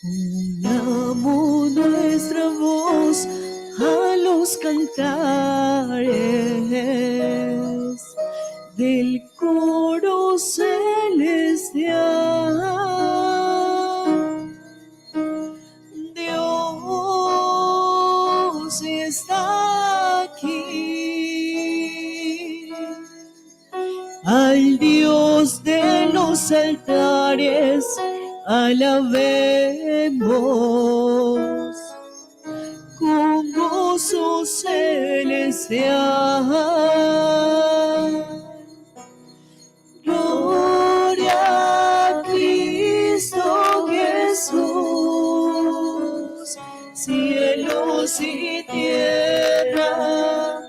[SPEAKER 3] Unamos nuestra voz a los cantares del coro celestial. Dios está aquí, al Dios de los altares alabemos con gozo celestial. Gloria a Cristo Jesús, cielos y tierra,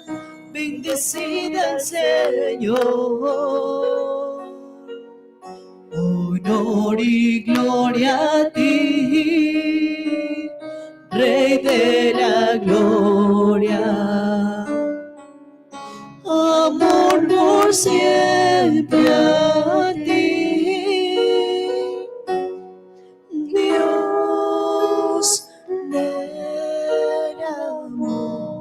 [SPEAKER 3] bendecida al Señor. Honor y gloria a ti, Rey de la gloria. Amor por siempre a ti, Dios del amor.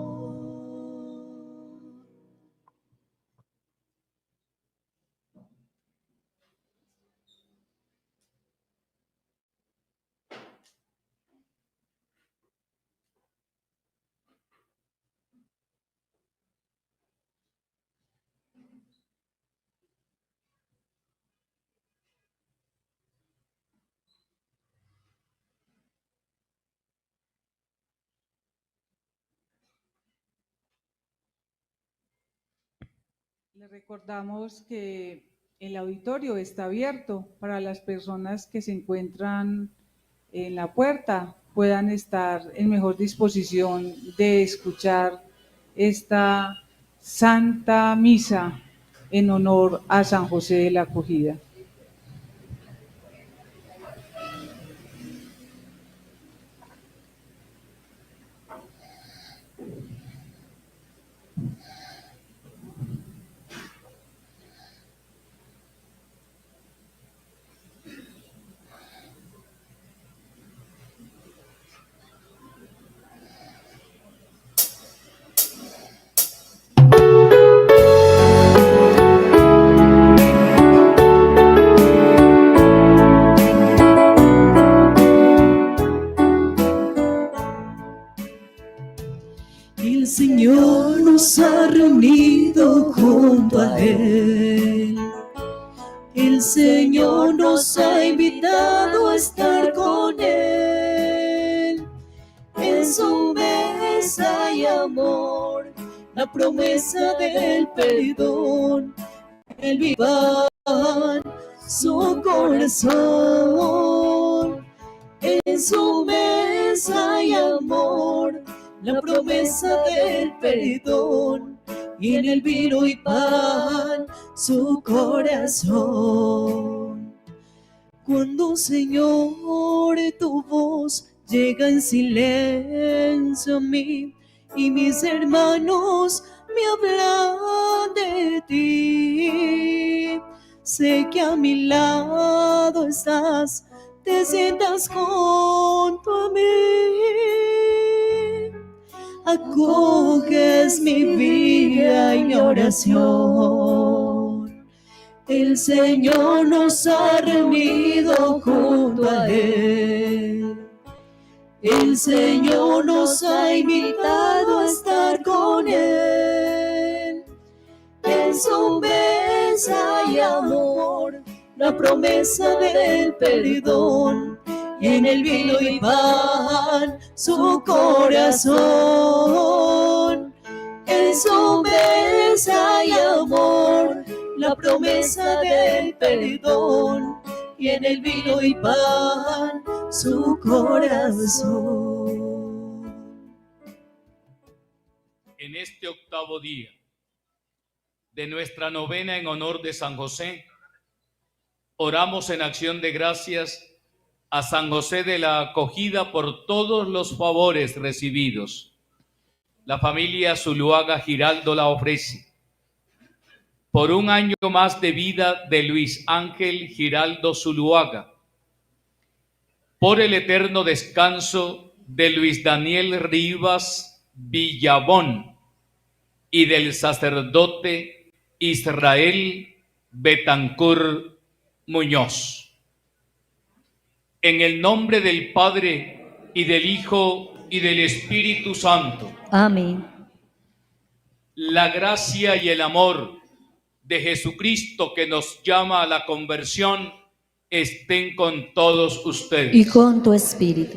[SPEAKER 5] Les recordamos que el auditorio está abierto para las personas que se encuentran en la puerta, puedan estar en mejor disposición de escuchar esta Santa Misa en honor a San José de la Acogida. El Señor nos ha reunido junto a Él. El Señor nos ha invitado a estar con Él. En su mesa hay amor, la promesa del perdón, el vivar su corazón. En su mesa hay amor, la promesa del perdón, y en el vino y pan
[SPEAKER 3] su corazón. Cuando, Señor, tu voz llega en silencio a mí y mis hermanos me hablan de ti, sé que a mi lado estás, te sientas junto a mí, acoges mi vida y mi oración. El Señor nos ha reunido junto a Él. El Señor nos ha invitado a estar con Él. En su mesa y amor, la promesa del perdón, y en el vino y pan su corazón. En su mesa y amor, la promesa del perdón, y en el vino y pan su corazón.
[SPEAKER 2] En este octavo día de nuestra novena en honor de San José, oramos en acción de gracias a San José de la Acogida por todos los favores recibidos. La familia Zuluaga Giraldo la ofrece por un año más de vida de Luis Ángel Giraldo Zuluaga, por el eterno descanso de Luis Daniel Rivas Villabón y del sacerdote Israel Betancur Muñoz. En el nombre del Padre y del Hijo y del Espíritu Santo.
[SPEAKER 1] Amén.
[SPEAKER 2] La gracia y el amor de Jesucristo, que nos llama a la conversión, estén con todos ustedes.
[SPEAKER 1] Y con tu espíritu.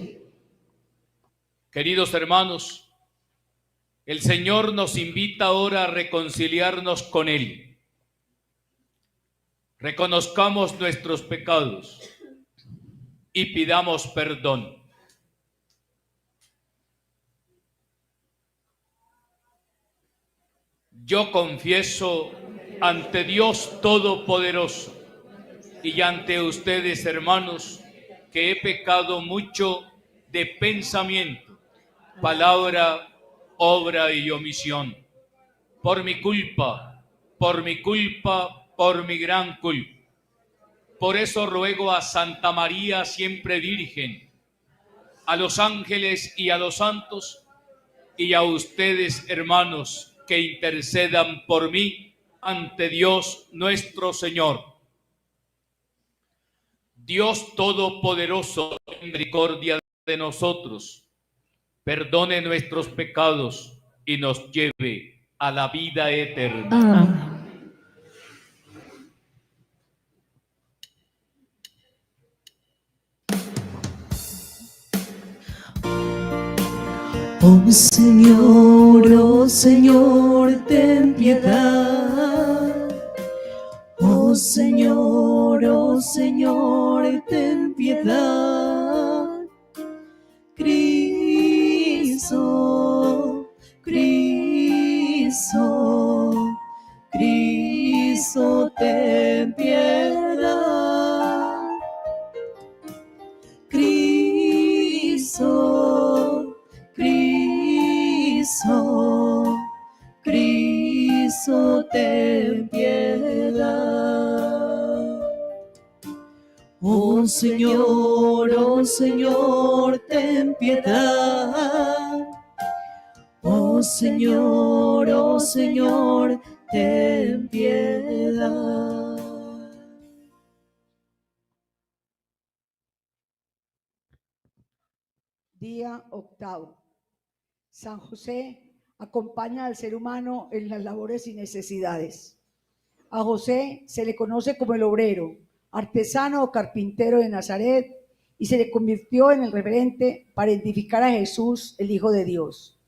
[SPEAKER 2] Queridos hermanos, el Señor nos invita ahora a reconciliarnos con Él. Reconozcamos nuestros pecados y pidamos perdón. Yo confieso ante Dios Todopoderoso y ante ustedes, hermanos, que he pecado mucho de pensamiento, palabra, obra y omisión. Por mi culpa, por mi gran culpa. Por eso ruego a Santa María, siempre Virgen, a los ángeles y a los santos, y a ustedes, hermanos, que intercedan por mí ante Dios nuestro Señor. Dios Todopoderoso, ten misericordia de nosotros, perdone nuestros pecados y nos lleve a la vida eterna.
[SPEAKER 1] Amén.
[SPEAKER 3] Oh Señor, ten piedad. Oh Señor, ten piedad. Cristo, Cristo, Cristo, ten piedad. Cristo, Cristo, Cristo, ten piedad. Oh Señor, ten piedad. Oh Señor, ten piedad.
[SPEAKER 6] Día octavo. San José acompaña al ser humano en las labores y necesidades. A José se le conoce como el obrero, artesano o carpintero de Nazaret, y se le convirtió en el referente para identificar a Jesús, el Hijo de Dios.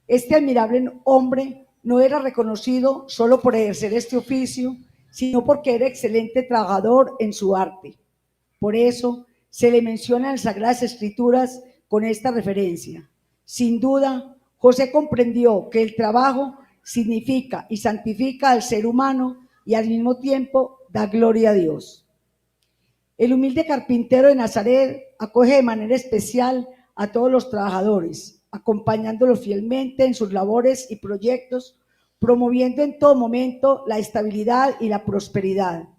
[SPEAKER 6] Este admirable hombre no era reconocido solo por ejercer este oficio, sino porque era excelente trabajador en su arte. Por eso se le menciona en las Sagradas Escrituras con esta referencia. Sin duda, José comprendió que el trabajo significa y santifica al ser humano y al mismo tiempo da gloria a Dios. El humilde carpintero de Nazaret acoge de manera especial a todos los trabajadores, acompañándolos fielmente en sus labores y proyectos, promoviendo en todo momento la estabilidad y la prosperidad.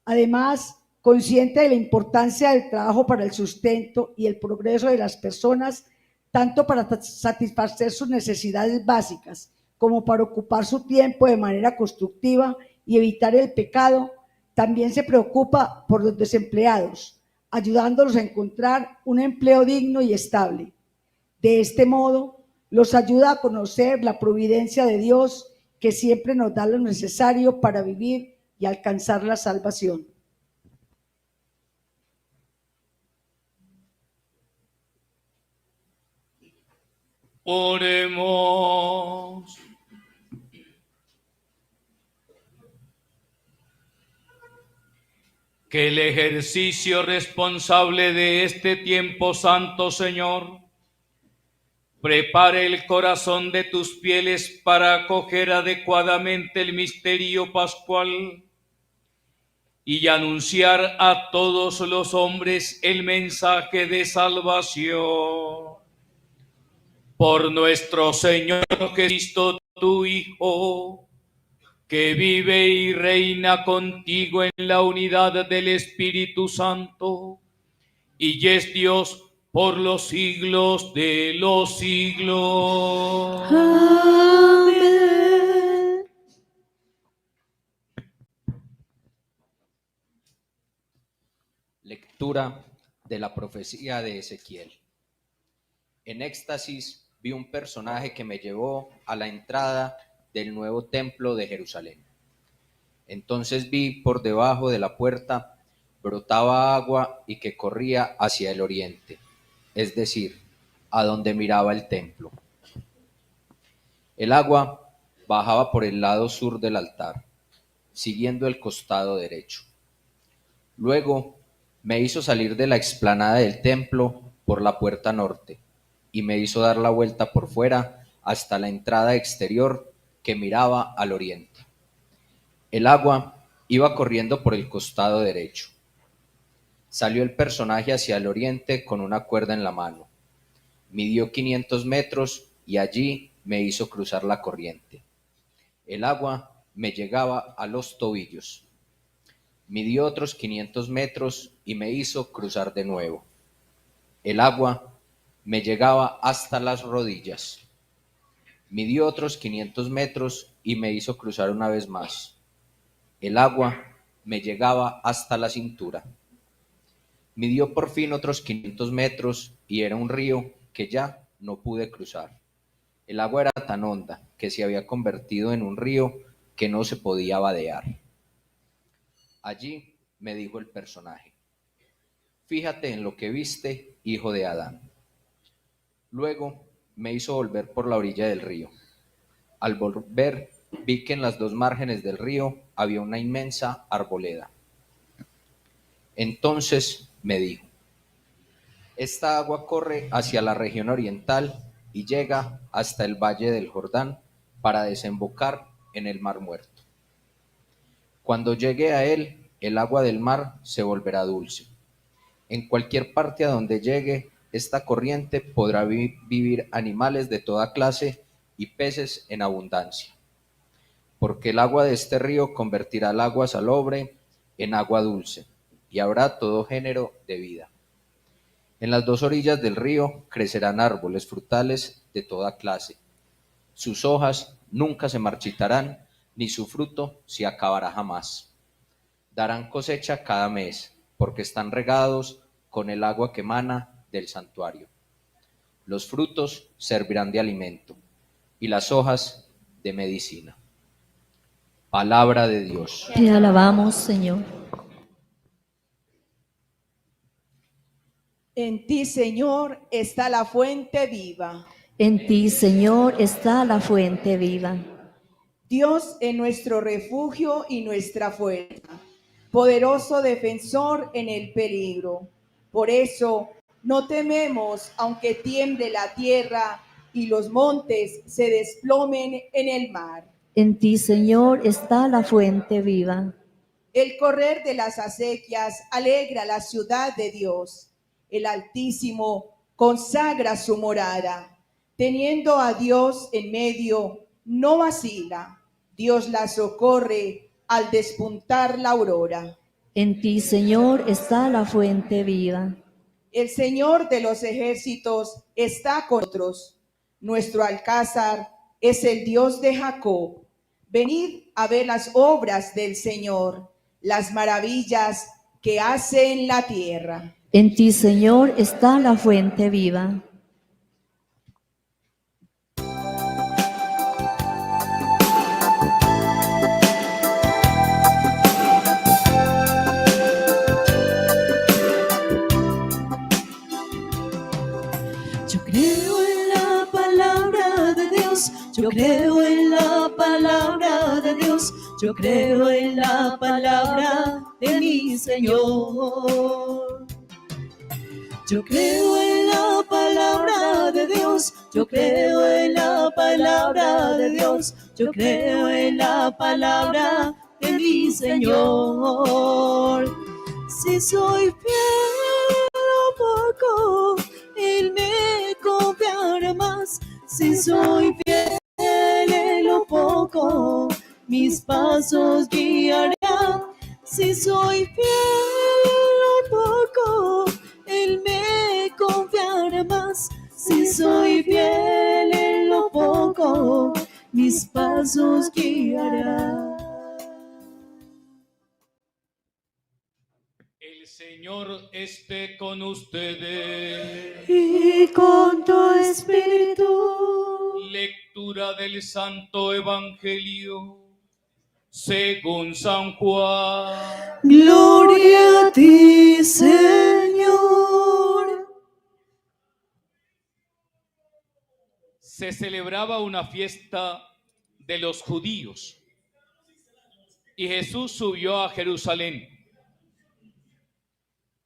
[SPEAKER 6] Además, consciente de la importancia del trabajo para el sustento y el progreso de las personas, tanto para satisfacer sus necesidades básicas como para ocupar su tiempo de manera constructiva y evitar el pecado, también se preocupa por los desempleados, ayudándolos a encontrar un empleo digno y estable. De este modo, los ayuda a conocer la providencia de Dios, que siempre nos da lo necesario para vivir y alcanzar la salvación.
[SPEAKER 2] Oremos. Que el ejercicio responsable de este tiempo santo, Señor, prepare el corazón de tus fieles para acoger adecuadamente el misterio pascual y anunciar a todos los hombres el mensaje de salvación. Por nuestro Señor Jesucristo, tu Hijo, que vive y reina contigo en la unidad del Espíritu Santo, y es Dios por los siglos de los siglos.
[SPEAKER 3] Amén.
[SPEAKER 7] Lectura de la profecía de Ezequiel. En éxtasis vi un personaje que me llevó a la entrada del nuevo templo de Jerusalén. Entonces vi por debajo de la puerta brotaba agua y que corría hacia el oriente, es decir, a donde miraba el templo. El agua bajaba por el lado sur del altar, siguiendo el costado derecho. Luego me hizo salir de la explanada del templo por la puerta norte y me hizo dar la vuelta por fuera hasta la entrada exterior que miraba al oriente. El agua iba corriendo por el costado derecho. Salió el personaje hacia el oriente con una cuerda en la mano. Midió 500 metros y allí me hizo cruzar la corriente. El agua me llegaba a los tobillos. Midió otros 500 metros y me hizo cruzar de nuevo. El agua me llegaba hasta las rodillas. Midió otros 500 metros y me hizo cruzar una vez más. El agua me llegaba hasta la cintura. Midió por fin otros 500 metros y era un río que ya no pude cruzar. El agua era tan honda que se había convertido en un río que no se podía vadear. Allí me dijo el personaje: fíjate en lo que viste, hijo de Adán. Luego me hizo volver por la orilla del río. Al volver vi que en las dos márgenes del río había una inmensa arboleda. Entonces me dijo: esta agua corre hacia la región oriental y llega hasta el valle del Jordán para desembocar en el Mar Muerto. Cuando llegue a él, el agua del mar se volverá dulce. En cualquier parte a donde llegue esta corriente podrá vivir animales de toda clase y peces en abundancia. Porque el agua de este río convertirá el agua salobre en agua dulce, y habrá todo género de vida. En las dos orillas del río crecerán árboles frutales de toda clase. Sus hojas nunca se marchitarán, ni su fruto se acabará jamás. Darán cosecha cada mes, porque están regados con el agua que emana del santuario. Los frutos servirán de alimento, y las hojas de medicina. Palabra de Dios.
[SPEAKER 1] Te alabamos, Señor.
[SPEAKER 3] En ti, Señor, está la fuente viva.
[SPEAKER 1] En ti, Señor, está la fuente viva.
[SPEAKER 3] Dios es nuestro refugio y nuestra fuerza, poderoso defensor en el peligro. Por eso no tememos, aunque tiemble la tierra y los montes se desplomen en el mar.
[SPEAKER 1] En ti, Señor, está la fuente viva.
[SPEAKER 3] El correr de las acequias alegra la ciudad de Dios. El Altísimo consagra su morada. Teniendo a Dios en medio, no vacila. Dios la socorre al despuntar la aurora.
[SPEAKER 1] En ti, Señor, está la fuente viva.
[SPEAKER 3] El Señor de los ejércitos está con nosotros. Nuestro alcázar es el Dios de Jacob. Venid a ver las obras del Señor, las maravillas que hace en la tierra.
[SPEAKER 1] En ti, Señor, está la fuente viva.
[SPEAKER 3] Yo creo en la palabra de Dios, yo creo en la palabra de Dios, yo creo en la palabra de mi Señor. Yo creo en la palabra de Dios, yo creo en la palabra de Dios, yo creo en la palabra de mi Señor. Si soy fiel un poco, Él me confiará más. Si soy fiel en lo poco, mis pasos guiará. Si soy fiel un poco, Él me confiará más. Si soy fiel en lo poco, mis pasos guiará.
[SPEAKER 2] El Señor esté con ustedes.
[SPEAKER 3] Y con tu espíritu.
[SPEAKER 2] Lectura del Santo Evangelio según San Juan.
[SPEAKER 3] Gloria a ti, Señor.
[SPEAKER 2] Se celebraba una fiesta de los judíos y Jesús subió a Jerusalén.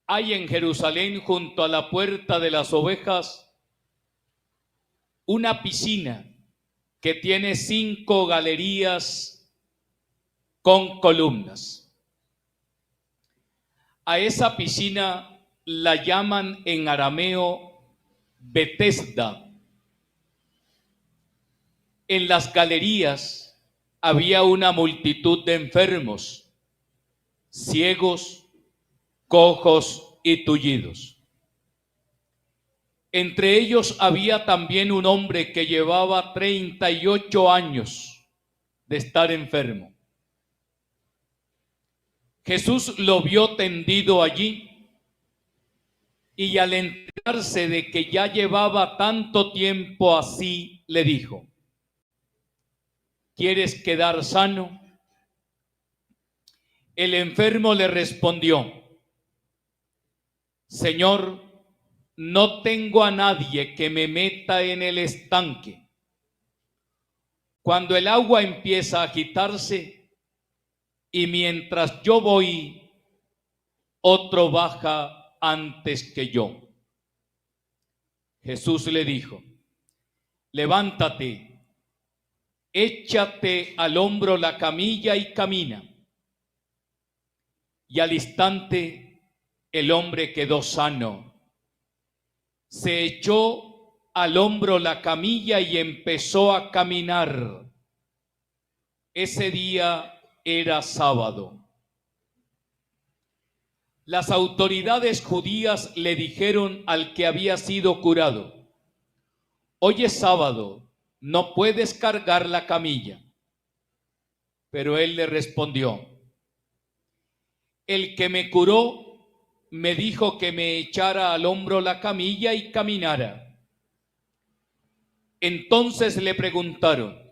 [SPEAKER 2] Hay en Jerusalén, junto a la puerta de las ovejas, una piscina que tiene 5 galerías con columnas. A esa piscina la llaman en arameo Betesda. En las galerías había una multitud de enfermos, ciegos, cojos y tullidos. Entre ellos había también un hombre que llevaba 38 años de estar enfermo. Jesús lo vio tendido allí y al enterarse de que ya llevaba tanto tiempo así, le dijo: ¿quieres quedar sano? El enfermo le respondió: Señor, no tengo a nadie que me meta en el estanque. Cuando el agua empieza a agitarse y mientras yo voy, otro baja antes que yo. Jesús le dijo: levántate, échate al hombro la camilla y camina. Y al instante el hombre quedó sano. Se echó al hombro la camilla y empezó a caminar. Ese día era sábado. Las autoridades judías le dijeron al que había sido curado: hoy es sábado, no puedes cargar la camilla. Pero él le respondió: el que me curó me dijo que me echara al hombro la camilla y caminara. Entonces le preguntaron: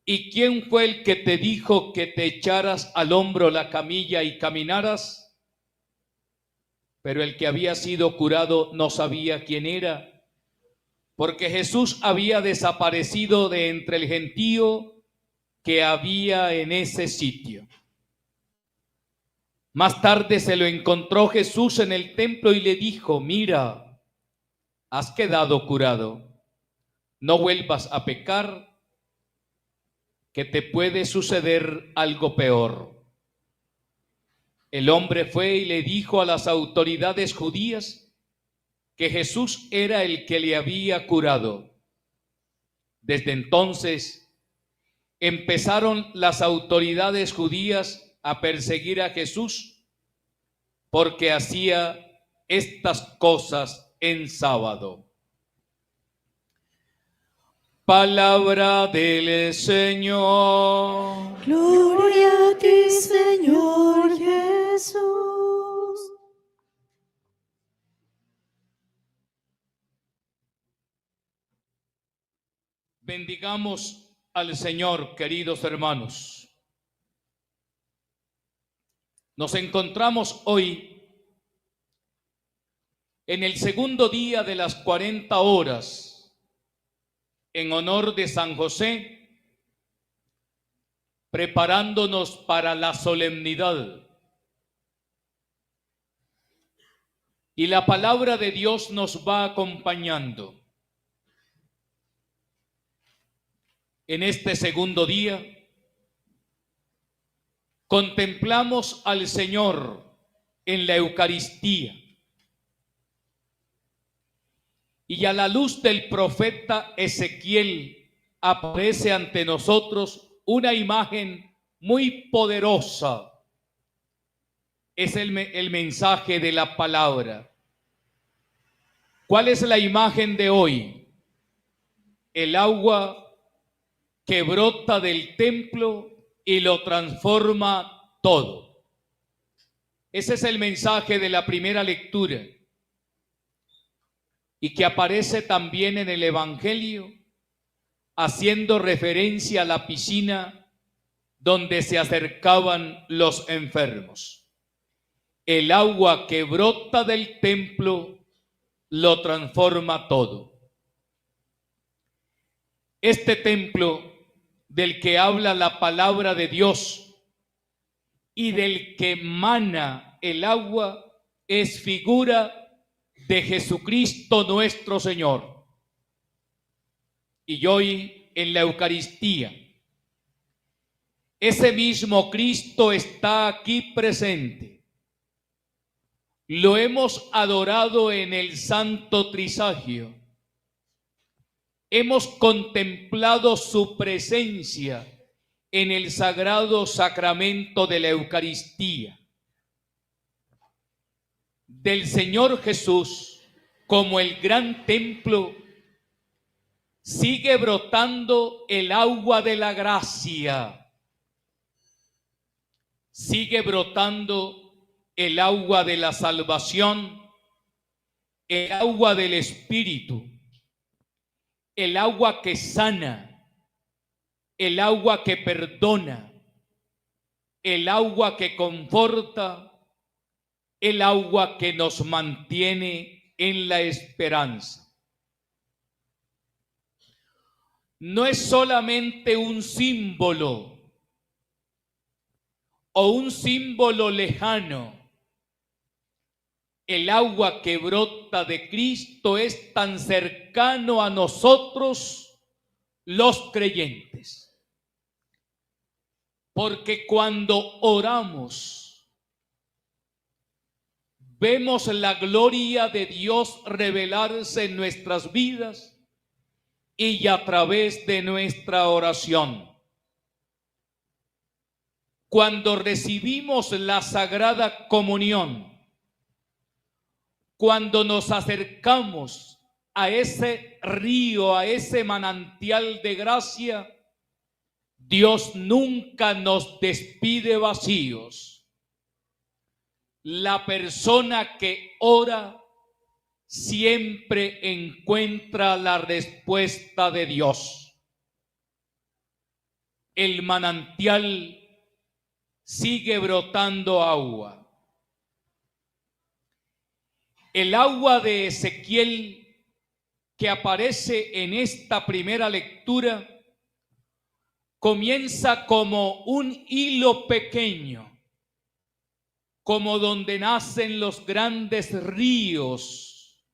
[SPEAKER 2] ¿y quién fue el que te dijo que te echaras al hombro la camilla y caminaras? Pero el que había sido curado no sabía quién era, porque Jesús había desaparecido de entre el gentío que había en ese sitio. Más tarde se lo encontró Jesús en el templo y le dijo: mira, has quedado curado, no vuelvas a pecar, que te puede suceder algo peor. El hombre fue y le dijo a las autoridades judías que Jesús era el que le había curado. Desde entonces empezaron las autoridades judías a perseguir a Jesús porque hacía estas cosas en sábado. Palabra del Señor.
[SPEAKER 3] Gloria a ti, Señor Jesús.
[SPEAKER 2] Bendigamos al Señor, queridos hermanos. Nos encontramos hoy en el segundo día de las 40 horas en honor de San José, preparándonos para la solemnidad. Y la palabra de Dios nos va acompañando. En este segundo día, contemplamos al Señor en la Eucaristía. Y a la luz del profeta Ezequiel aparece ante nosotros una imagen muy poderosa. Es el mensaje de la palabra. ¿Cuál es la imagen de hoy? El agua que brota del templo y lo transforma todo. Ese es el mensaje de la primera lectura y que aparece también en el Evangelio, haciendo referencia a la piscina donde se acercaban los enfermos. El agua que brota del templo lo transforma todo. Este templo del que habla la palabra de Dios y del que mana el agua es figura de Jesucristo nuestro Señor. Y hoy en la Eucaristía, ese mismo Cristo está aquí presente. Lo hemos adorado en el Santo Trisagio. Hemos contemplado su presencia en el sagrado sacramento de la Eucaristía. Del Señor Jesús, como el gran templo, sigue brotando el agua de la gracia. Sigue brotando el agua de la salvación, el agua del Espíritu, el agua que sana, el agua que perdona, el agua que conforta, el agua que nos mantiene en la esperanza. No es solamente un símbolo o un símbolo lejano. El agua que brota de Cristo es tan cercano a nosotros los creyentes. Porque cuando oramos, vemos la gloria de Dios revelarse en nuestras vidas y a través de nuestra oración. Cuando recibimos la Sagrada Comunión, cuando nos acercamos a ese río, a ese manantial de gracia, Dios nunca nos despide vacíos. La persona que ora siempre encuentra la respuesta de Dios. El manantial sigue brotando agua. El agua de Ezequiel que aparece en esta primera lectura comienza como un hilo pequeño, como donde nacen los grandes ríos.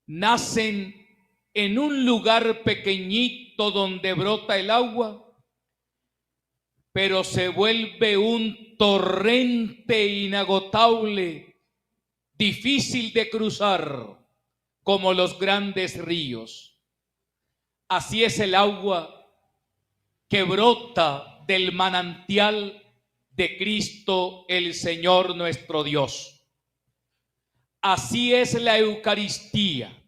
[SPEAKER 2] Nacen en un lugar pequeñito punto donde brota el agua, pero se vuelve un torrente inagotable, difícil de cruzar, como los grandes ríos. Así es el agua que brota del manantial de Cristo el Señor nuestro Dios. Así es la Eucaristía.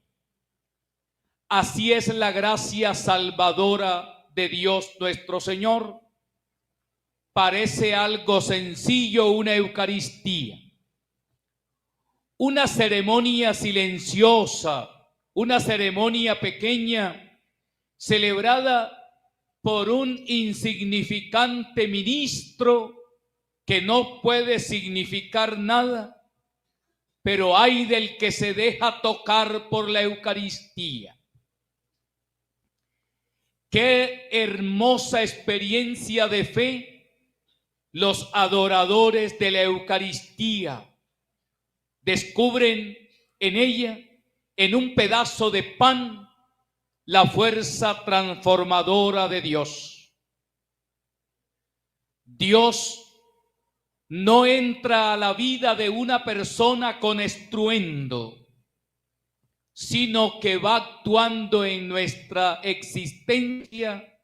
[SPEAKER 2] Así es la gracia salvadora de Dios nuestro Señor. Parece algo sencillo una Eucaristía, una ceremonia silenciosa, una ceremonia pequeña, celebrada por un insignificante ministro que no puede significar nada, pero ay del que se deja tocar por la Eucaristía. Qué hermosa experiencia de fe los adoradores de la Eucaristía descubren en ella, en un pedazo de pan, la fuerza transformadora de Dios. Dios no entra a la vida de una persona con estruendo, sino que va actuando en nuestra existencia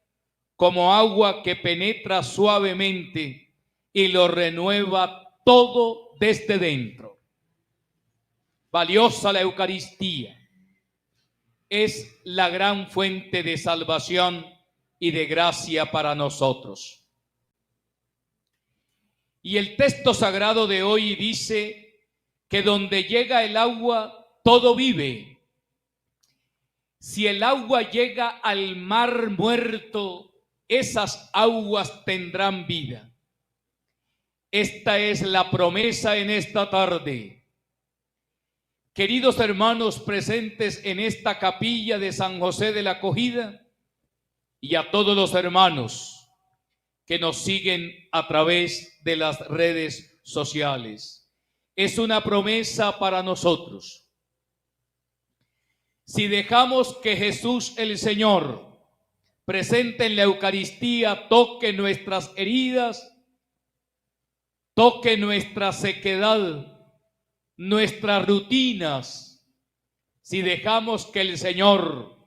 [SPEAKER 2] como agua que penetra suavemente y lo renueva todo desde dentro. Valiosa la Eucaristía. Es la gran fuente de salvación y de gracia para nosotros. Y el texto sagrado de hoy dice que donde llega el agua, todo vive. Si el agua llega al mar muerto, esas aguas tendrán vida. Esta es la promesa en esta tarde. Queridos hermanos presentes en esta capilla de San José de la Acogida y a todos los hermanos que nos siguen a través de las redes sociales, es una promesa para nosotros. Si dejamos que Jesús el Señor, presente en la Eucaristía, toque nuestras heridas, toque nuestra sequedad, nuestras rutinas, si dejamos que el Señor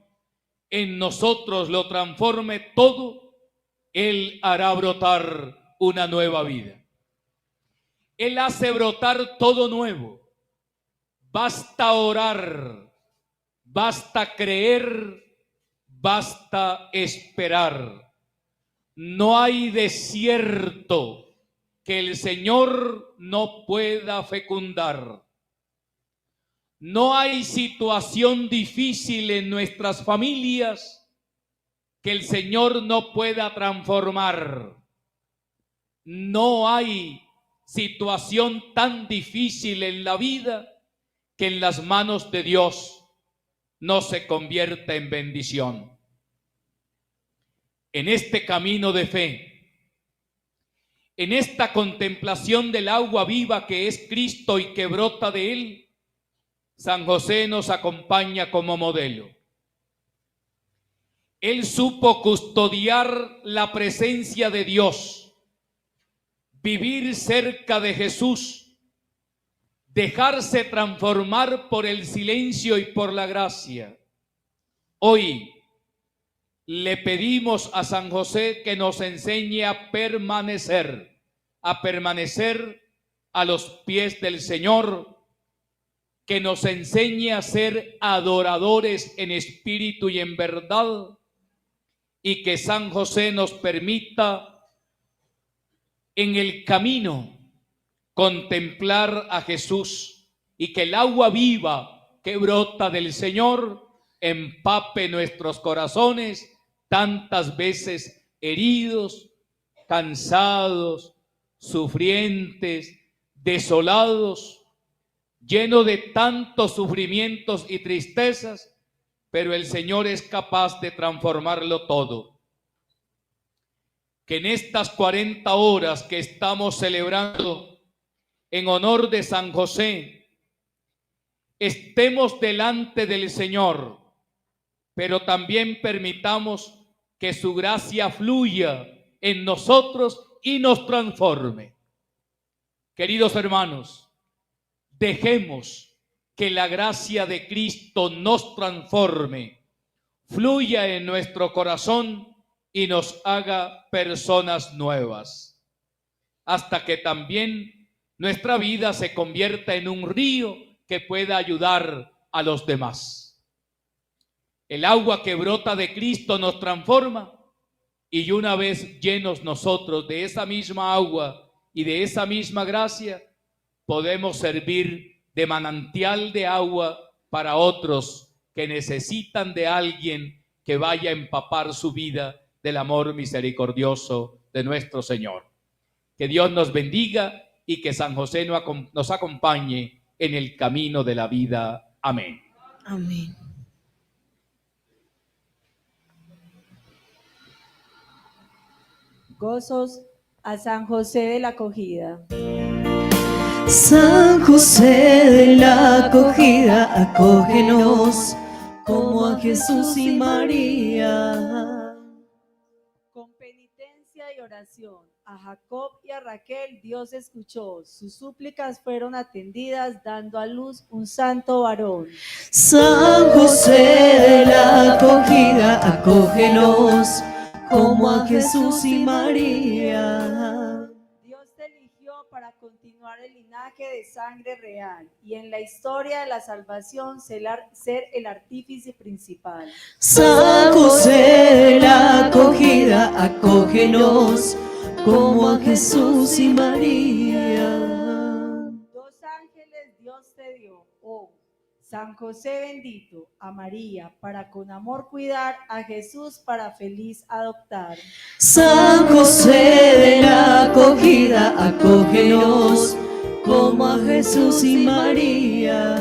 [SPEAKER 2] en nosotros lo transforme todo, Él hará brotar una nueva vida. Él hace brotar todo nuevo. Basta orar, basta creer, basta esperar. No hay desierto que el Señor no pueda fecundar. No hay situación difícil en nuestras familias que el Señor no pueda transformar. No hay situación tan difícil en la vida que en las manos de Dios no se convierta en bendición. En este camino de fe, en esta contemplación del agua viva que es Cristo y que brota de Él, San José nos acompaña como modelo. Él supo custodiar la presencia de Dios, vivir cerca de Jesús, dejarse transformar por el silencio y por la gracia. Hoy le pedimos a San José que nos enseñe a permanecer a los pies del Señor, que nos enseñe a ser adoradores en espíritu y en verdad, y que San José nos permita en el camino contemplar a Jesús y que el agua viva que brota del Señor empape nuestros corazones, tantas veces heridos, cansados, sufrientes, desolados, llenos de tantos sufrimientos y tristezas, pero el Señor es capaz de transformarlo todo. Que en estas 40 horas que estamos celebrando en honor de San José, estemos delante del Señor, pero también permitamos que su gracia fluya en nosotros y nos transforme. Queridos hermanos, dejemos que la gracia de Cristo nos transforme, fluya en nuestro corazón y nos haga personas nuevas, hasta que también nuestra vida se convierta en un río que pueda ayudar a los demás. El agua que brota de Cristo nos transforma, y una vez llenos nosotros de esa misma agua y de esa misma gracia, podemos servir de manantial de agua para otros que necesitan de alguien que vaya a empapar su vida del amor misericordioso de nuestro Señor. Que Dios nos bendiga y que San José nos acompañe en el camino de la vida. Amén.
[SPEAKER 4] Amén.
[SPEAKER 8] Gozos a San José de la Acogida.
[SPEAKER 3] San José de la Acogida, acógenos como a Jesús y María.
[SPEAKER 8] Con penitencia y oración, a Jacob y a Raquel Dios escuchó. Sus súplicas fueron atendidas, dando a luz un santo varón.
[SPEAKER 3] San José de la Acogida, acógenos como a Jesús y María.
[SPEAKER 8] Dios te eligió para continuar el linaje de sangre real y en la historia de la salvación ser el artífice principal.
[SPEAKER 3] San José de la Acogida, acógenos como a Jesús y María.
[SPEAKER 8] Dos ángeles Dios te dio, oh San José bendito, a María para con amor cuidar, a Jesús para feliz adoptar.
[SPEAKER 3] San José de la Acogida, acógenos como a Jesús y María.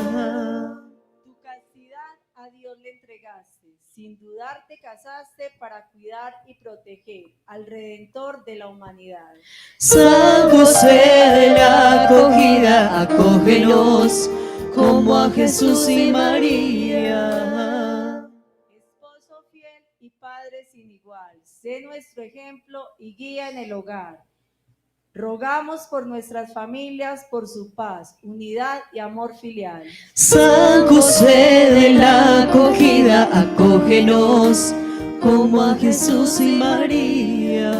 [SPEAKER 8] Tu castidad a Dios le entregaste, sin dudar te casaste para cuidar y proteger al Redentor de la humanidad.
[SPEAKER 3] San José de la Acogida, acógenos como a Jesús y María.
[SPEAKER 8] Esposo fiel y Padre sin igual, sé nuestro ejemplo y guía en el hogar. Rogamos por nuestras familias, por su paz, unidad y amor filial.
[SPEAKER 3] San José de la Acogida, acógenos como a Jesús y María.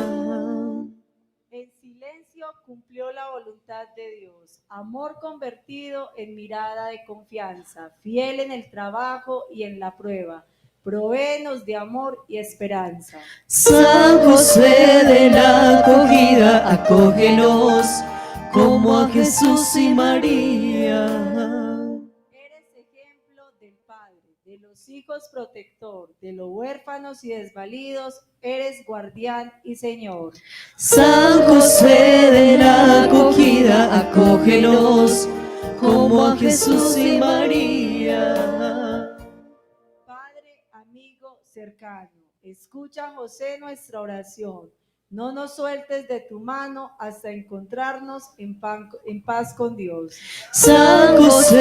[SPEAKER 8] En silencio cumplió la voluntad de Dios. Amor convertido en mirada de confianza, fiel en el trabajo y en la prueba. Provéenos de amor y esperanza.
[SPEAKER 3] San José de la Acogida, acógenos como a Jesús y María.
[SPEAKER 8] Eres ejemplo del Padre, de los hijos protector, de los huérfanos y desvalidos, eres guardián y Señor.
[SPEAKER 3] San José de la Acogida, acógenos como a Jesús y María.
[SPEAKER 8] Padre, amigo, cercano, escucha, José, nuestra oración. No nos sueltes de tu mano hasta encontrarnos en paz con Dios.
[SPEAKER 3] San José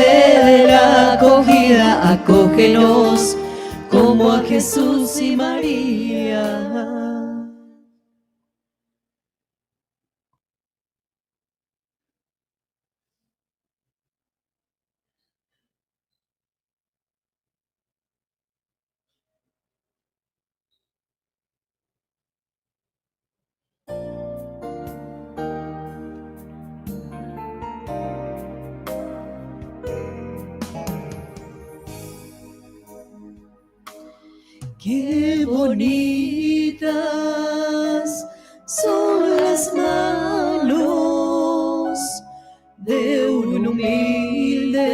[SPEAKER 3] de la Acogida, acógenos como a Jesús y María. Qué bonitas son las manos de un humilde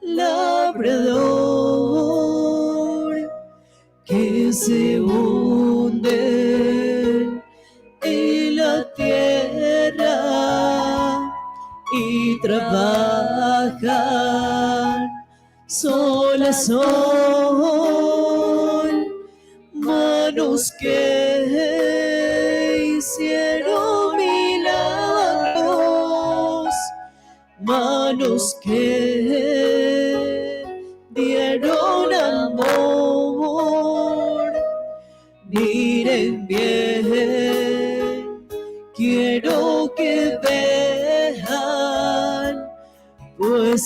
[SPEAKER 3] labrador que se hunde en la tierra y trabajan sol a sol, manos que hicieron milagros, manos que dieron amor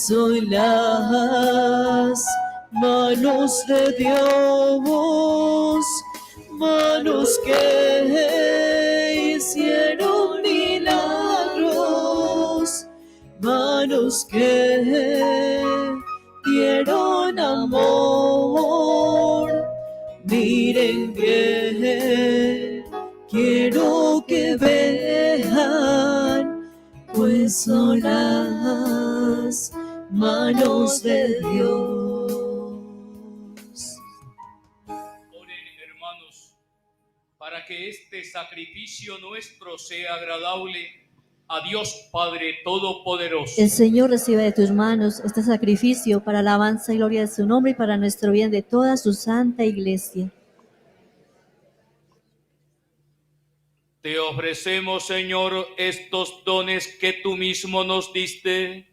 [SPEAKER 3] soy las manos de Dios, manos que hicieron milagros, manos que dieron amor. Miren bien, quiero que vean, pues son las manos de Dios.
[SPEAKER 2] Oren, hermanos, para que este sacrificio nuestro sea agradable a Dios Padre Todopoderoso.
[SPEAKER 1] El Señor recibe de tus manos este sacrificio para alabanza y gloria de su nombre y para nuestro bien de toda su santa iglesia.
[SPEAKER 2] Te ofrecemos, Señor, estos dones que tú mismo nos diste.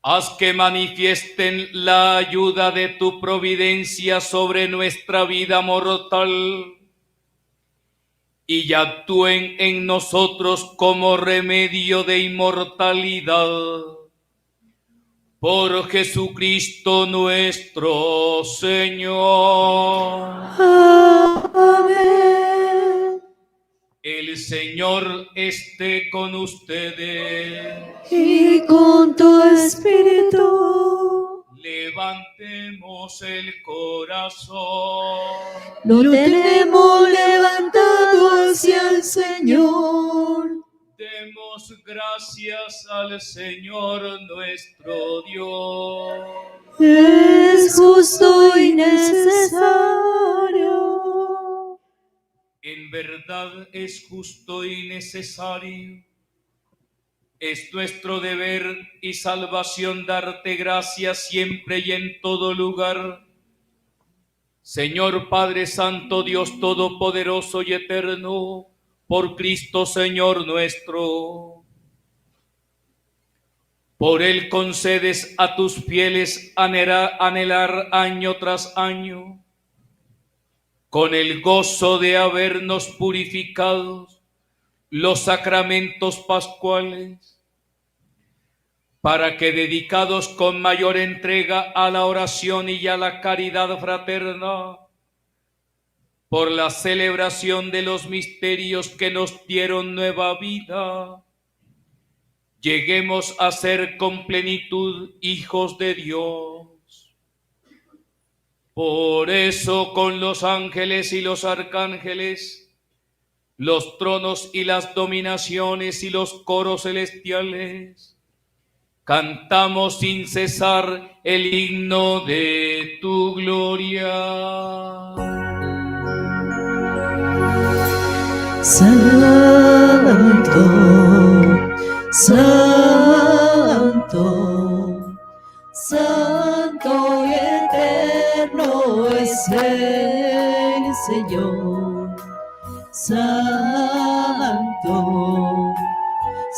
[SPEAKER 2] Haz que manifiesten la ayuda de tu providencia sobre nuestra vida mortal y actúen en nosotros como remedio de inmortalidad. Por Jesucristo nuestro Señor.
[SPEAKER 3] Amén.
[SPEAKER 2] El Señor esté con ustedes.
[SPEAKER 3] Y con tu espíritu
[SPEAKER 2] Levantemos el corazón.
[SPEAKER 3] lo tenemos levantado hacia el Señor.
[SPEAKER 2] Demos gracias al Señor nuestro Dios.
[SPEAKER 3] Es justo y necesario.
[SPEAKER 2] En verdad es justo y necesario. Es nuestro deber y salvación darte gracias siempre y en todo lugar. Señor Padre Santo, Dios Todopoderoso y Eterno, por Cristo Señor nuestro. Por Él concedes a tus fieles anhelar año tras año, con el gozo de habernos purificado los sacramentos pascuales, para que dedicados con mayor entrega a la oración y a la caridad fraterna, por la celebración de los misterios que nos dieron nueva vida, lleguemos a ser con plenitud hijos de Dios. Por eso con los ángeles y los arcángeles, los tronos y las dominaciones y los coros celestiales, cantamos sin cesar el himno de tu gloria.
[SPEAKER 3] Santo, santo, santo y eterno es el Señor. Santo,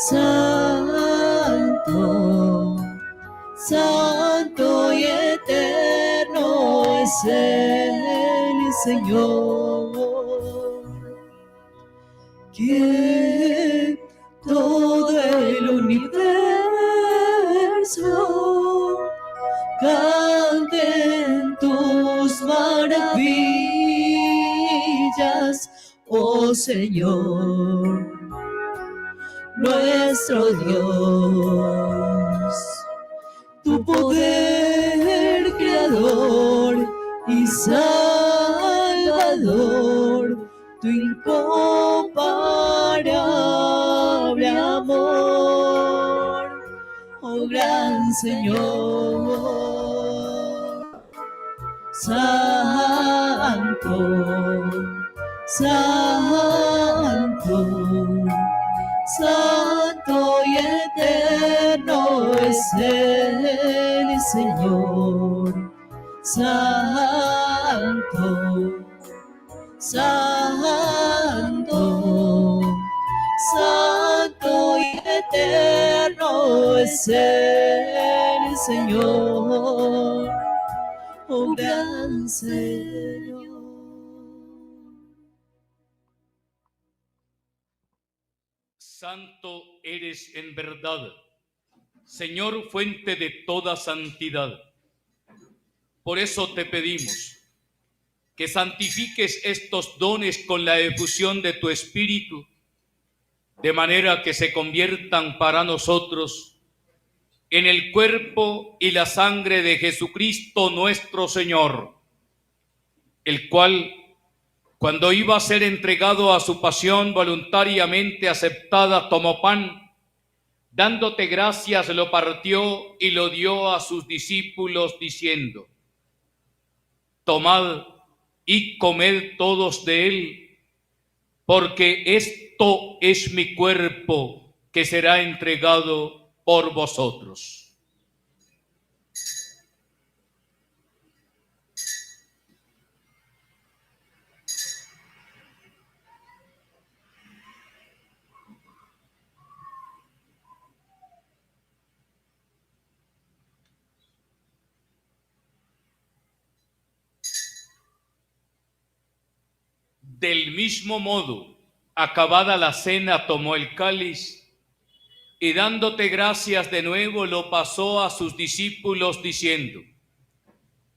[SPEAKER 3] santo, santo y eterno es el Señor. Que todo el universo cante en tus maravillas, oh Señor, nuestro Dios. Tu poder creador y salvador, tu incomparable amor, oh gran Señor. Santo, santo, santo y eterno es el Señor. Santo, santo, santo y eterno es el Señor, oh gran Señor.
[SPEAKER 2] Santo eres en verdad, Señor, fuente de toda santidad, por eso te pedimos que santifiques estos dones con la efusión de tu Espíritu, de manera que se conviertan para nosotros en el cuerpo y la sangre de Jesucristo nuestro Señor, el cual, cuando iba a ser entregado a su pasión voluntariamente aceptada, tomó pan, dándote gracias, lo partió y lo dio a sus discípulos, diciendo: tomad y comed todos de él, porque esto es mi cuerpo que será entregado por vosotros. Del mismo modo, acabada la cena, tomó el cáliz y dándote gracias de nuevo, lo pasó a sus discípulos diciendo: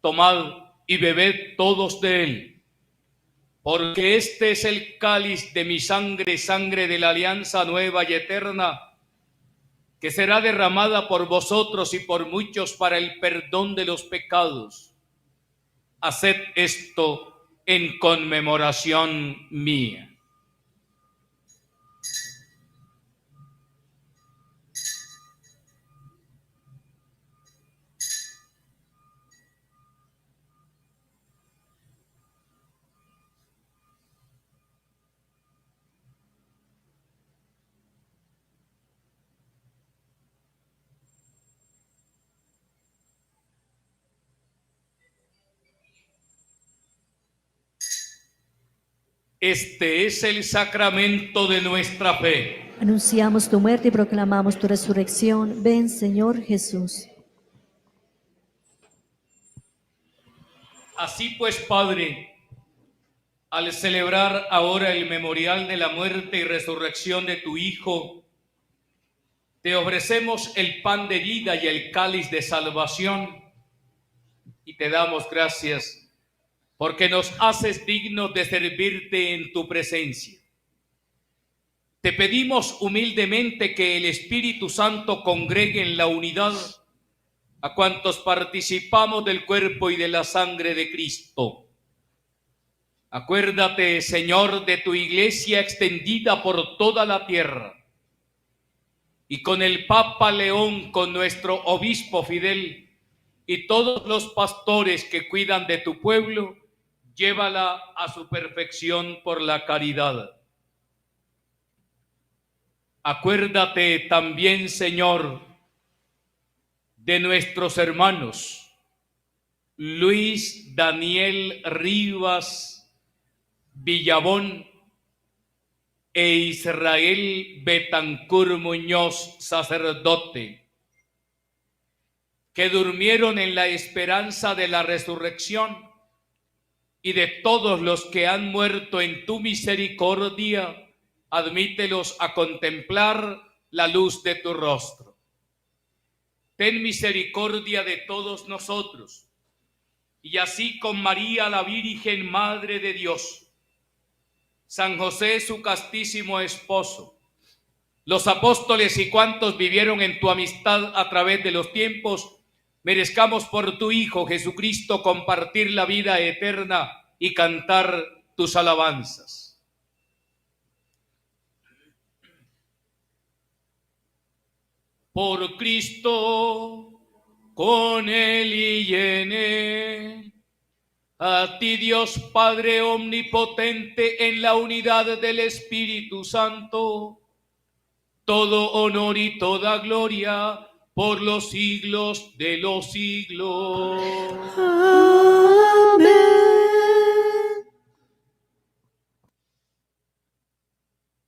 [SPEAKER 2] tomad y bebed todos de él, porque este es el cáliz de mi sangre, sangre de la alianza nueva y eterna, que será derramada por vosotros y por muchos para el perdón de los pecados. Haced esto en conmemoración mía. Este es el sacramento de nuestra fe.
[SPEAKER 1] Anunciamos tu muerte y proclamamos tu resurrección. Ven, Señor Jesús.
[SPEAKER 2] Así pues, Padre, al celebrar ahora el memorial de la muerte y resurrección de tu Hijo, te ofrecemos el pan de vida y el cáliz de salvación, y te damos gracias porque nos haces dignos de servirte en tu presencia. Te pedimos humildemente que el Espíritu Santo congregue en la unidad a cuantos participamos del cuerpo y de la sangre de Cristo. Acuérdate, Señor, de tu iglesia extendida por toda la tierra, y con el Papa León, con nuestro obispo Fidel y todos los pastores que cuidan de tu pueblo, llévala a su perfección por la caridad. Acuérdate también, Señor, de nuestros hermanos Luis Daniel Rivas Villabón e Israel Betancur Muñoz, sacerdote, que durmieron en la esperanza de la resurrección, y de todos los que han muerto en tu misericordia, admítelos a contemplar la luz de tu rostro. Ten misericordia de todos nosotros, y así con María la Virgen, Madre de Dios, San José su castísimo esposo, los apóstoles y cuantos vivieron en tu amistad a través de los tiempos, merezcamos por tu Hijo Jesucristo compartir la vida eterna y cantar tus alabanzas. Por Cristo, con Él y en Él, a ti Dios Padre omnipotente, en la unidad del Espíritu Santo, todo honor y toda gloria por los siglos de los siglos.
[SPEAKER 3] Amén.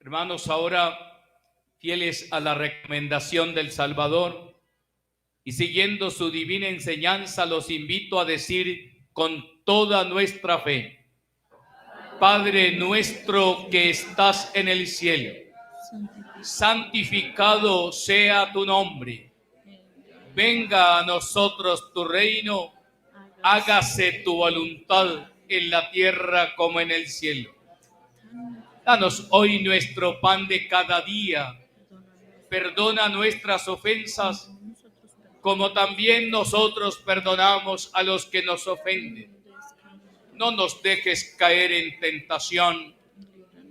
[SPEAKER 2] Hermanos, ahora, fieles a la recomendación del Salvador y siguiendo su divina enseñanza, los invito a decir con toda nuestra fe: Padre nuestro que estás en el cielo, santificado sea tu nombre. Venga a nosotros tu reino, hágase tu voluntad en la tierra como en el cielo. Danos hoy nuestro pan de cada día. Perdona nuestras ofensas, como también nosotros perdonamos a los que nos ofenden. No nos dejes caer en tentación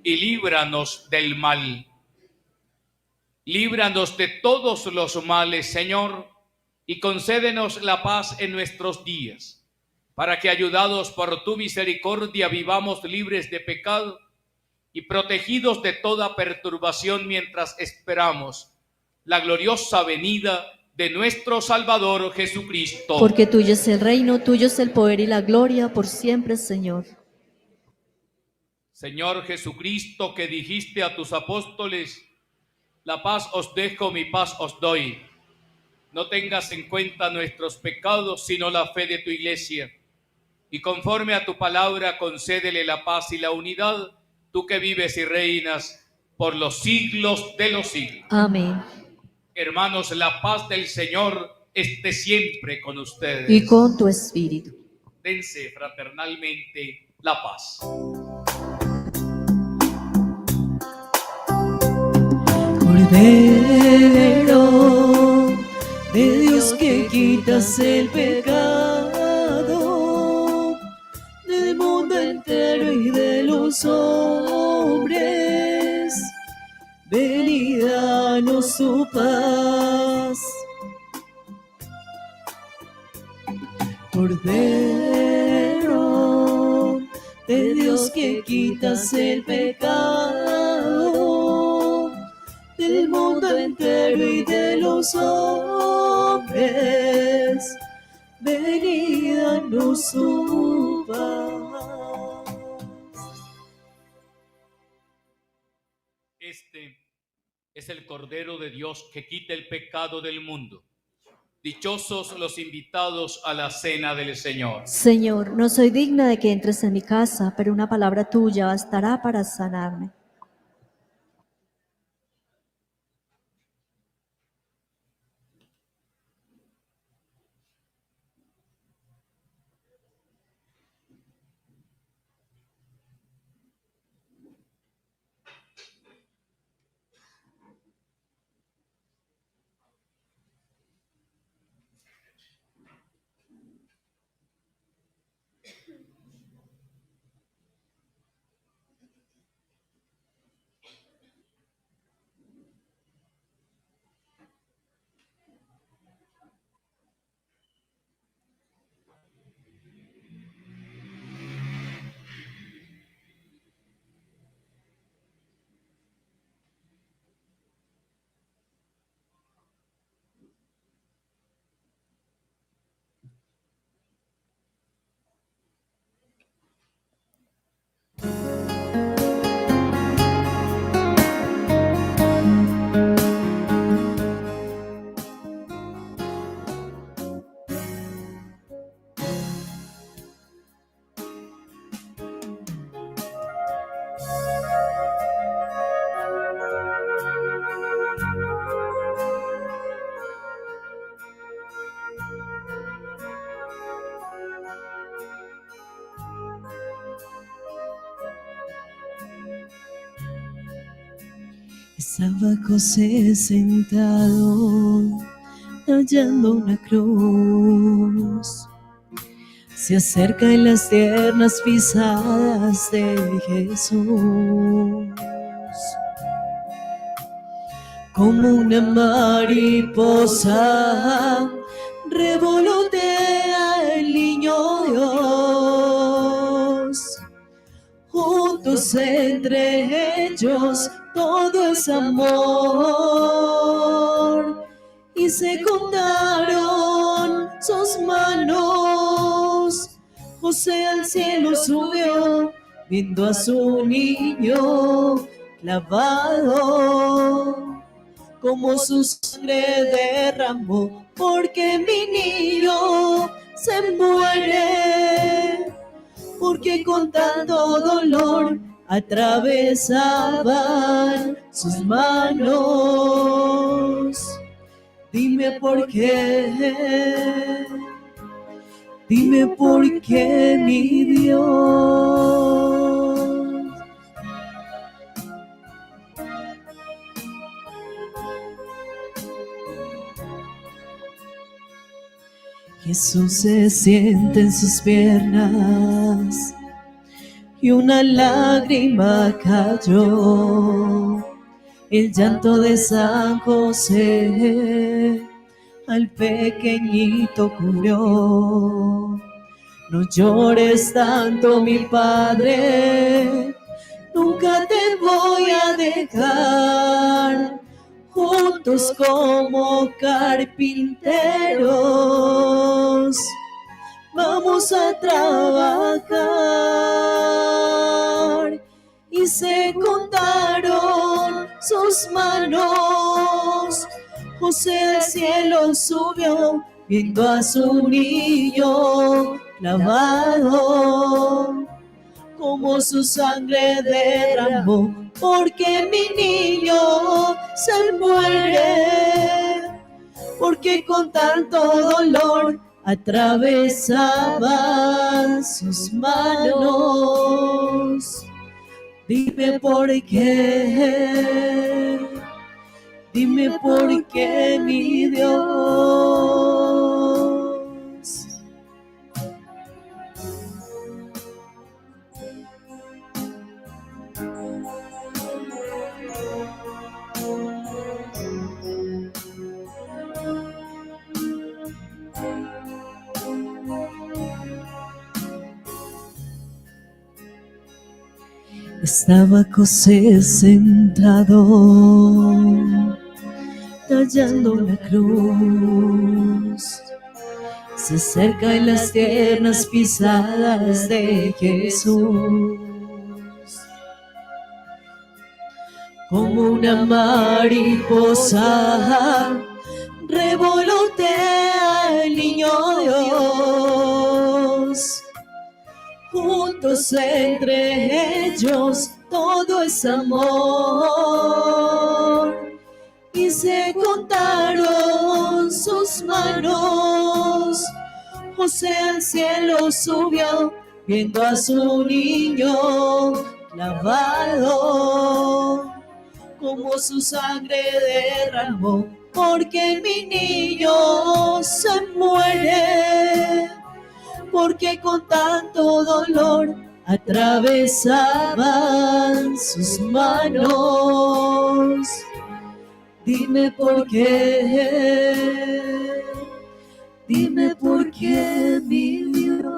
[SPEAKER 2] y líbranos del mal. Líbranos de todos los males, Señor, y concédenos la paz en nuestros días, para que, ayudados por tu misericordia, vivamos libres de pecado y protegidos de toda perturbación mientras esperamos la gloriosa venida de nuestro Salvador Jesucristo.
[SPEAKER 1] Porque tuyo es el reino, tuyo es el poder y la gloria por siempre, Señor.
[SPEAKER 2] Señor Jesucristo, que dijiste a tus apóstoles: la paz os dejo, mi paz os doy. No tengas en cuenta nuestros pecados, sino la fe de tu iglesia. Y conforme a tu palabra, concédele la paz y la unidad, tú que vives y reinas por los siglos de los siglos.
[SPEAKER 1] Amén.
[SPEAKER 2] Hermanos, la paz del Señor esté siempre con ustedes.
[SPEAKER 1] Y con tu espíritu.
[SPEAKER 2] Dense fraternalmente la paz.
[SPEAKER 3] Cordero de Dios, que quitas el pecado del mundo entero y de los hombres, ven y danos tu paz. Cordero de Dios, que quitas el pecado del mundo entero y de los hombres, ven y danos tu paz.
[SPEAKER 2] Este es el Cordero de Dios que quita el pecado del mundo. Dichosos los invitados a la cena del Señor.
[SPEAKER 1] Señor, no soy digna de que entres en mi casa, pero una palabra tuya bastará para sanarme.
[SPEAKER 3] Estaba José sentado, tallando una cruz. Se acerca en las tiernas pisadas de Jesús. Como una mariposa revolotea el niño Dios. Juntos entre ellos todo es amor, y se contaron sus manos. José al cielo subió, viendo a su niño clavado, como su sangre derramó, porque mi niño se muere, porque con tanto dolor atravesaban sus manos. Dime por qué. Dime por qué, mi Dios. Jesús se siente en sus piernas y una lágrima cayó. El llanto de San José al pequeñito cubrió. No llores tanto, mi Padre, nunca te voy a dejar. Juntos como carpinteros vamos a trabajar. Y se contaron sus manos. José al cielo subió, viendo a su niño clavado, como su sangre derramó, porque mi niño se muere, porque con tanto dolor atravesaban sus manos. Dime por qué, dime por qué, mi Dios. Estaba José sentado, tallando la cruz. Se acerca en las tiernas pisadas de Jesús. Como una mariposa revolotea el niño Dios. Juntos entre ellos todo es amor. Y se contaron sus manos. José al cielo subió, viendo a su niño clavado, como su sangre derramó, porque mi niño se muere, porque con tanto dolor atravesaban sus manos. Dime por qué, dime por qué, mi Dios.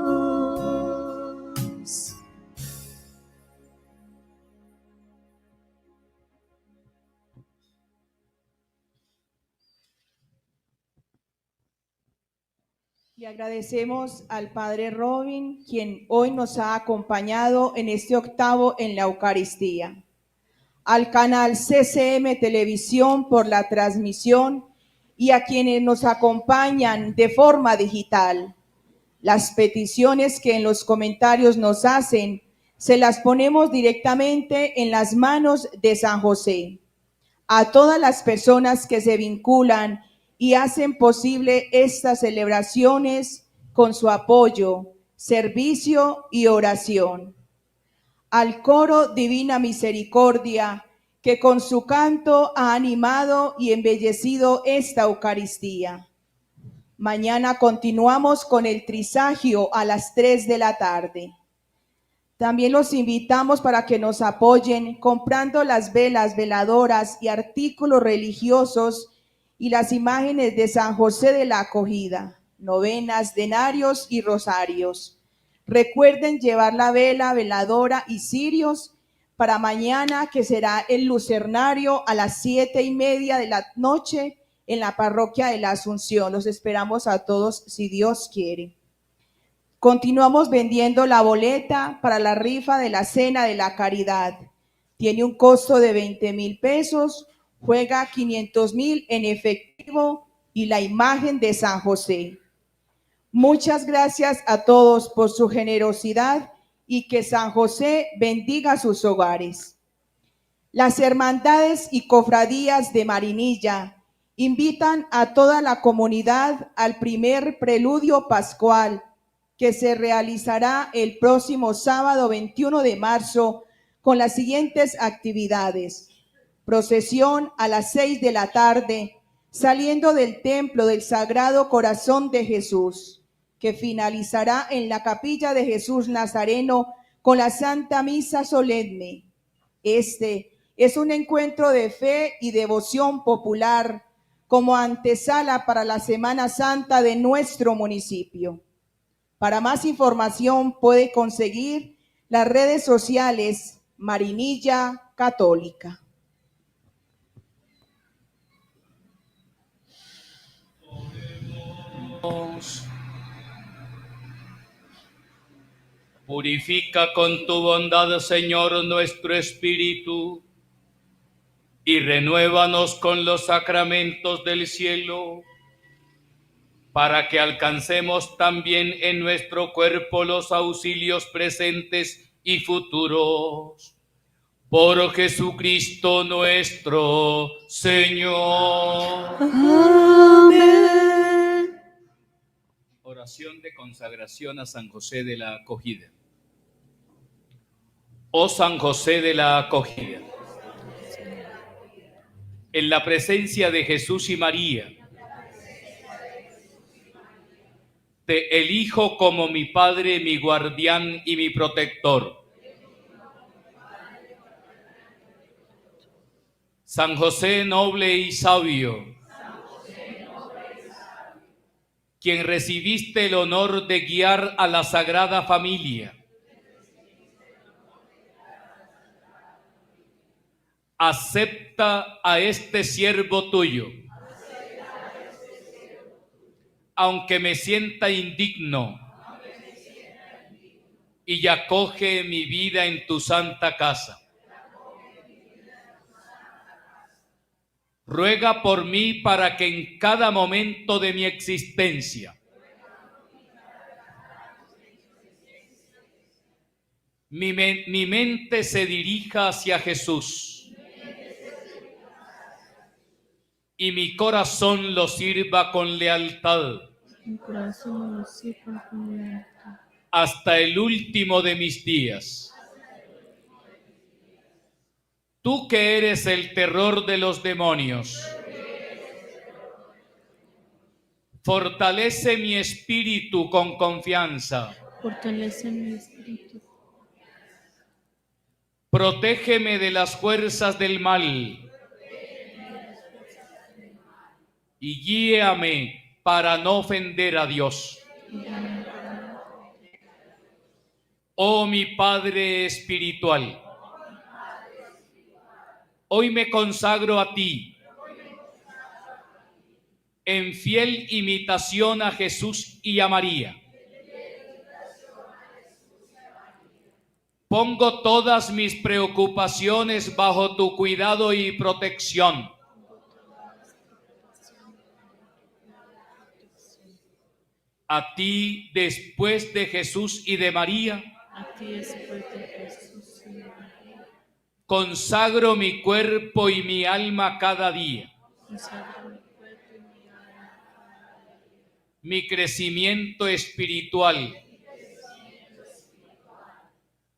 [SPEAKER 9] Le agradecemos al Padre Robin, quien hoy nos ha acompañado en este octavo en la Eucaristía. Al canal CCM Televisión por la transmisión y a quienes nos acompañan de forma digital. Las peticiones que en los comentarios nos hacen, se las ponemos directamente en las manos de San José. A todas las personas que se vinculan y hacen posible estas celebraciones con su apoyo, servicio y oración. Al coro Divina Misericordia, que con su canto ha animado y embellecido esta Eucaristía. Mañana continuamos con el trisagio a las 3 de la tarde. También los invitamos para que nos apoyen comprando las velas, veladoras y artículos religiosos y las imágenes de San José de la Acogida, novenas, denarios y rosarios. Recuerden llevar la vela, veladora y cirios para mañana, que será el lucernario a las 7:30 de la noche en la parroquia de la Asunción. Los esperamos a todos si Dios quiere. Continuamos vendiendo la boleta para la rifa de la Cena de la Caridad. Tiene un costo de 20,000 pesos, juega 500,000 en efectivo y la imagen de San José. Muchas gracias a todos por su generosidad y que San José bendiga sus hogares. Las hermandades y cofradías de Marinilla invitan a toda la comunidad al primer preludio pascual que se realizará el próximo sábado 21 de marzo con las siguientes actividades. Procesión a las 6 de la tarde, saliendo del templo del Sagrado Corazón de Jesús, que finalizará en la capilla de Jesús Nazareno con la Santa Misa solemne. Este es un encuentro de fe y devoción popular como antesala para la Semana Santa de nuestro municipio. Para más información puede conseguir las redes sociales Marinilla Católica.
[SPEAKER 2] Purifica con tu bondad, Señor, nuestro espíritu y renuévanos con los sacramentos del cielo, para que alcancemos también en nuestro cuerpo los auxilios presentes y futuros. Por Jesucristo nuestro Señor.
[SPEAKER 3] Amén.
[SPEAKER 2] Oración de consagración a San José de la Acogida. Oh San José de la Acogida, en la presencia de Jesús y María, te elijo como mi Padre, mi guardián y mi protector. San José noble y sabio, quien recibiste el honor de guiar a la Sagrada Familia, acepta a este siervo tuyo, aunque me sienta indigno, y acoge mi vida en tu santa casa. Ruega por mí para que en cada momento de mi existencia mi mente se dirija hacia Jesús y mi corazón lo sirva con lealtad hasta el último de mis días. Tú que eres el terror de los demonios, fortalece mi espíritu con confianza.
[SPEAKER 4] Fortalece mi espíritu.
[SPEAKER 2] Protégeme de las fuerzas del mal y guíame para no ofender a Dios. Oh mi Padre espiritual, hoy me consagro a ti, en fiel imitación a Jesús y a María. Pongo todas mis preocupaciones bajo tu cuidado y protección. A ti, después de Jesús y de María,
[SPEAKER 4] A ti después de Jesús y de María,
[SPEAKER 2] consagro mi cuerpo y mi alma cada día.
[SPEAKER 4] consagro mi cuerpo y mi alma,
[SPEAKER 2] Mi crecimiento espiritual,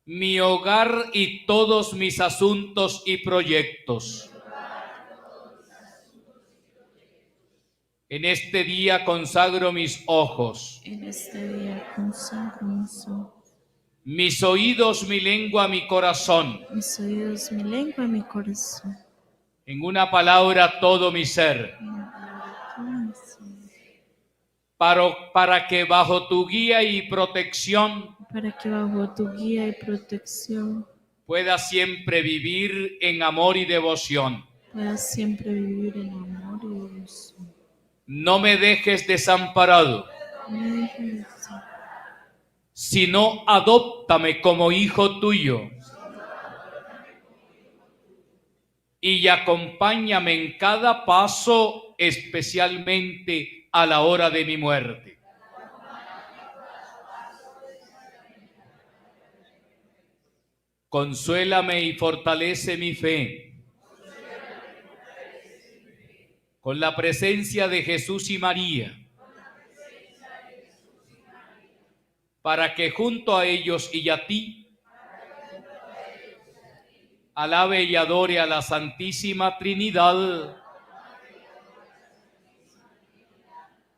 [SPEAKER 2] mi hogar y todos mis asuntos y proyectos. En este día consagro mis ojos,
[SPEAKER 4] en este día consagro mis ojos,
[SPEAKER 2] mis oídos, mi lengua, mi corazón.
[SPEAKER 4] mis oídos, mi lengua, mi corazón.
[SPEAKER 2] En una palabra, todo mi ser. Para que bajo tu guía y protección
[SPEAKER 4] Para que bajo tu guía y protección
[SPEAKER 2] pueda siempre vivir en amor y devoción.
[SPEAKER 4] puedas siempre vivir en amor y devoción.
[SPEAKER 2] No me dejes desamparado,
[SPEAKER 4] No me dejes de ser,
[SPEAKER 2] sino adóptame como hijo tuyo y acompáñame en cada paso, especialmente a la hora de mi muerte. Consuélame y fortalece mi fe. con la presencia de Jesús y María, para que junto a ellos y a ti alabe y adore a la Santísima Trinidad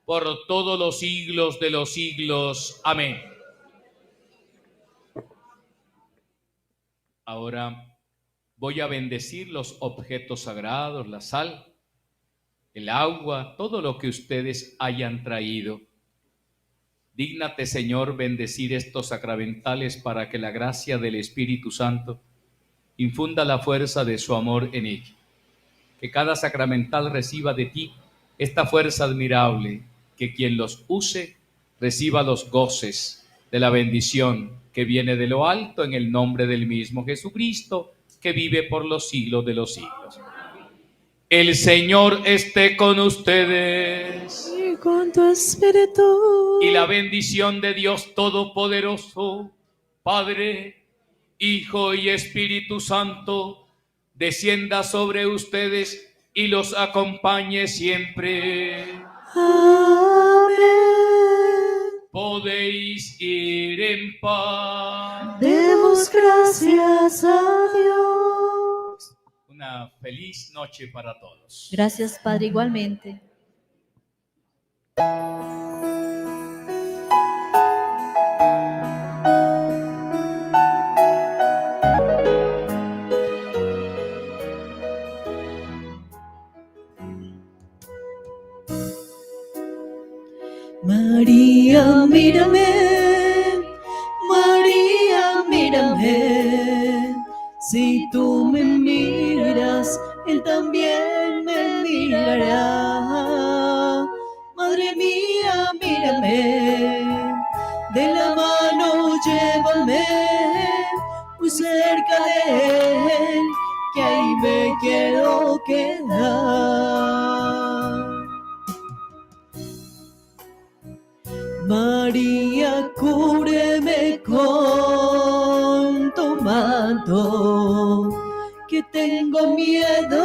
[SPEAKER 2] por todos los siglos de los siglos. Amén. Ahora voy a bendecir los objetos sagrados, la sal, el agua, todo lo que ustedes hayan traído. Dígnate, Señor, bendecir estos sacramentales para que la gracia del Espíritu Santo infunda la fuerza de su amor en ella. Que cada sacramental reciba de ti esta fuerza admirable, que quien los use reciba los goces de la bendición que viene de lo alto en el nombre del mismo Jesucristo, que vive por los siglos de los siglos. El Señor esté con ustedes.
[SPEAKER 4] Y con tu espíritu.
[SPEAKER 2] Y la bendición de Dios Todopoderoso, Padre, Hijo y Espíritu Santo, descienda sobre ustedes y los acompañe siempre.
[SPEAKER 4] Amén.
[SPEAKER 2] Podéis ir en paz.
[SPEAKER 4] Demos gracias a Dios.
[SPEAKER 2] Una feliz noche para todos.
[SPEAKER 1] Gracias, Padre, igualmente.
[SPEAKER 3] María, mírame, María, mírame, si tú me miras, Él también me mirará. Madre mía, mírame, de la mano llévame, muy cerca de Él, que ahí me quiero quedar. María, cúbreme con tu manto, que tengo miedo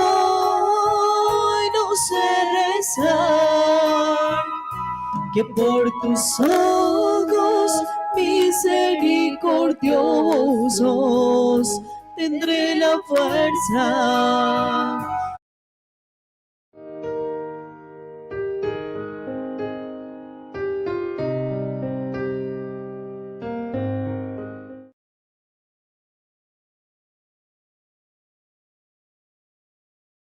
[SPEAKER 3] y no sé rezar, que por tus ojos misericordiosos tendré la fuerza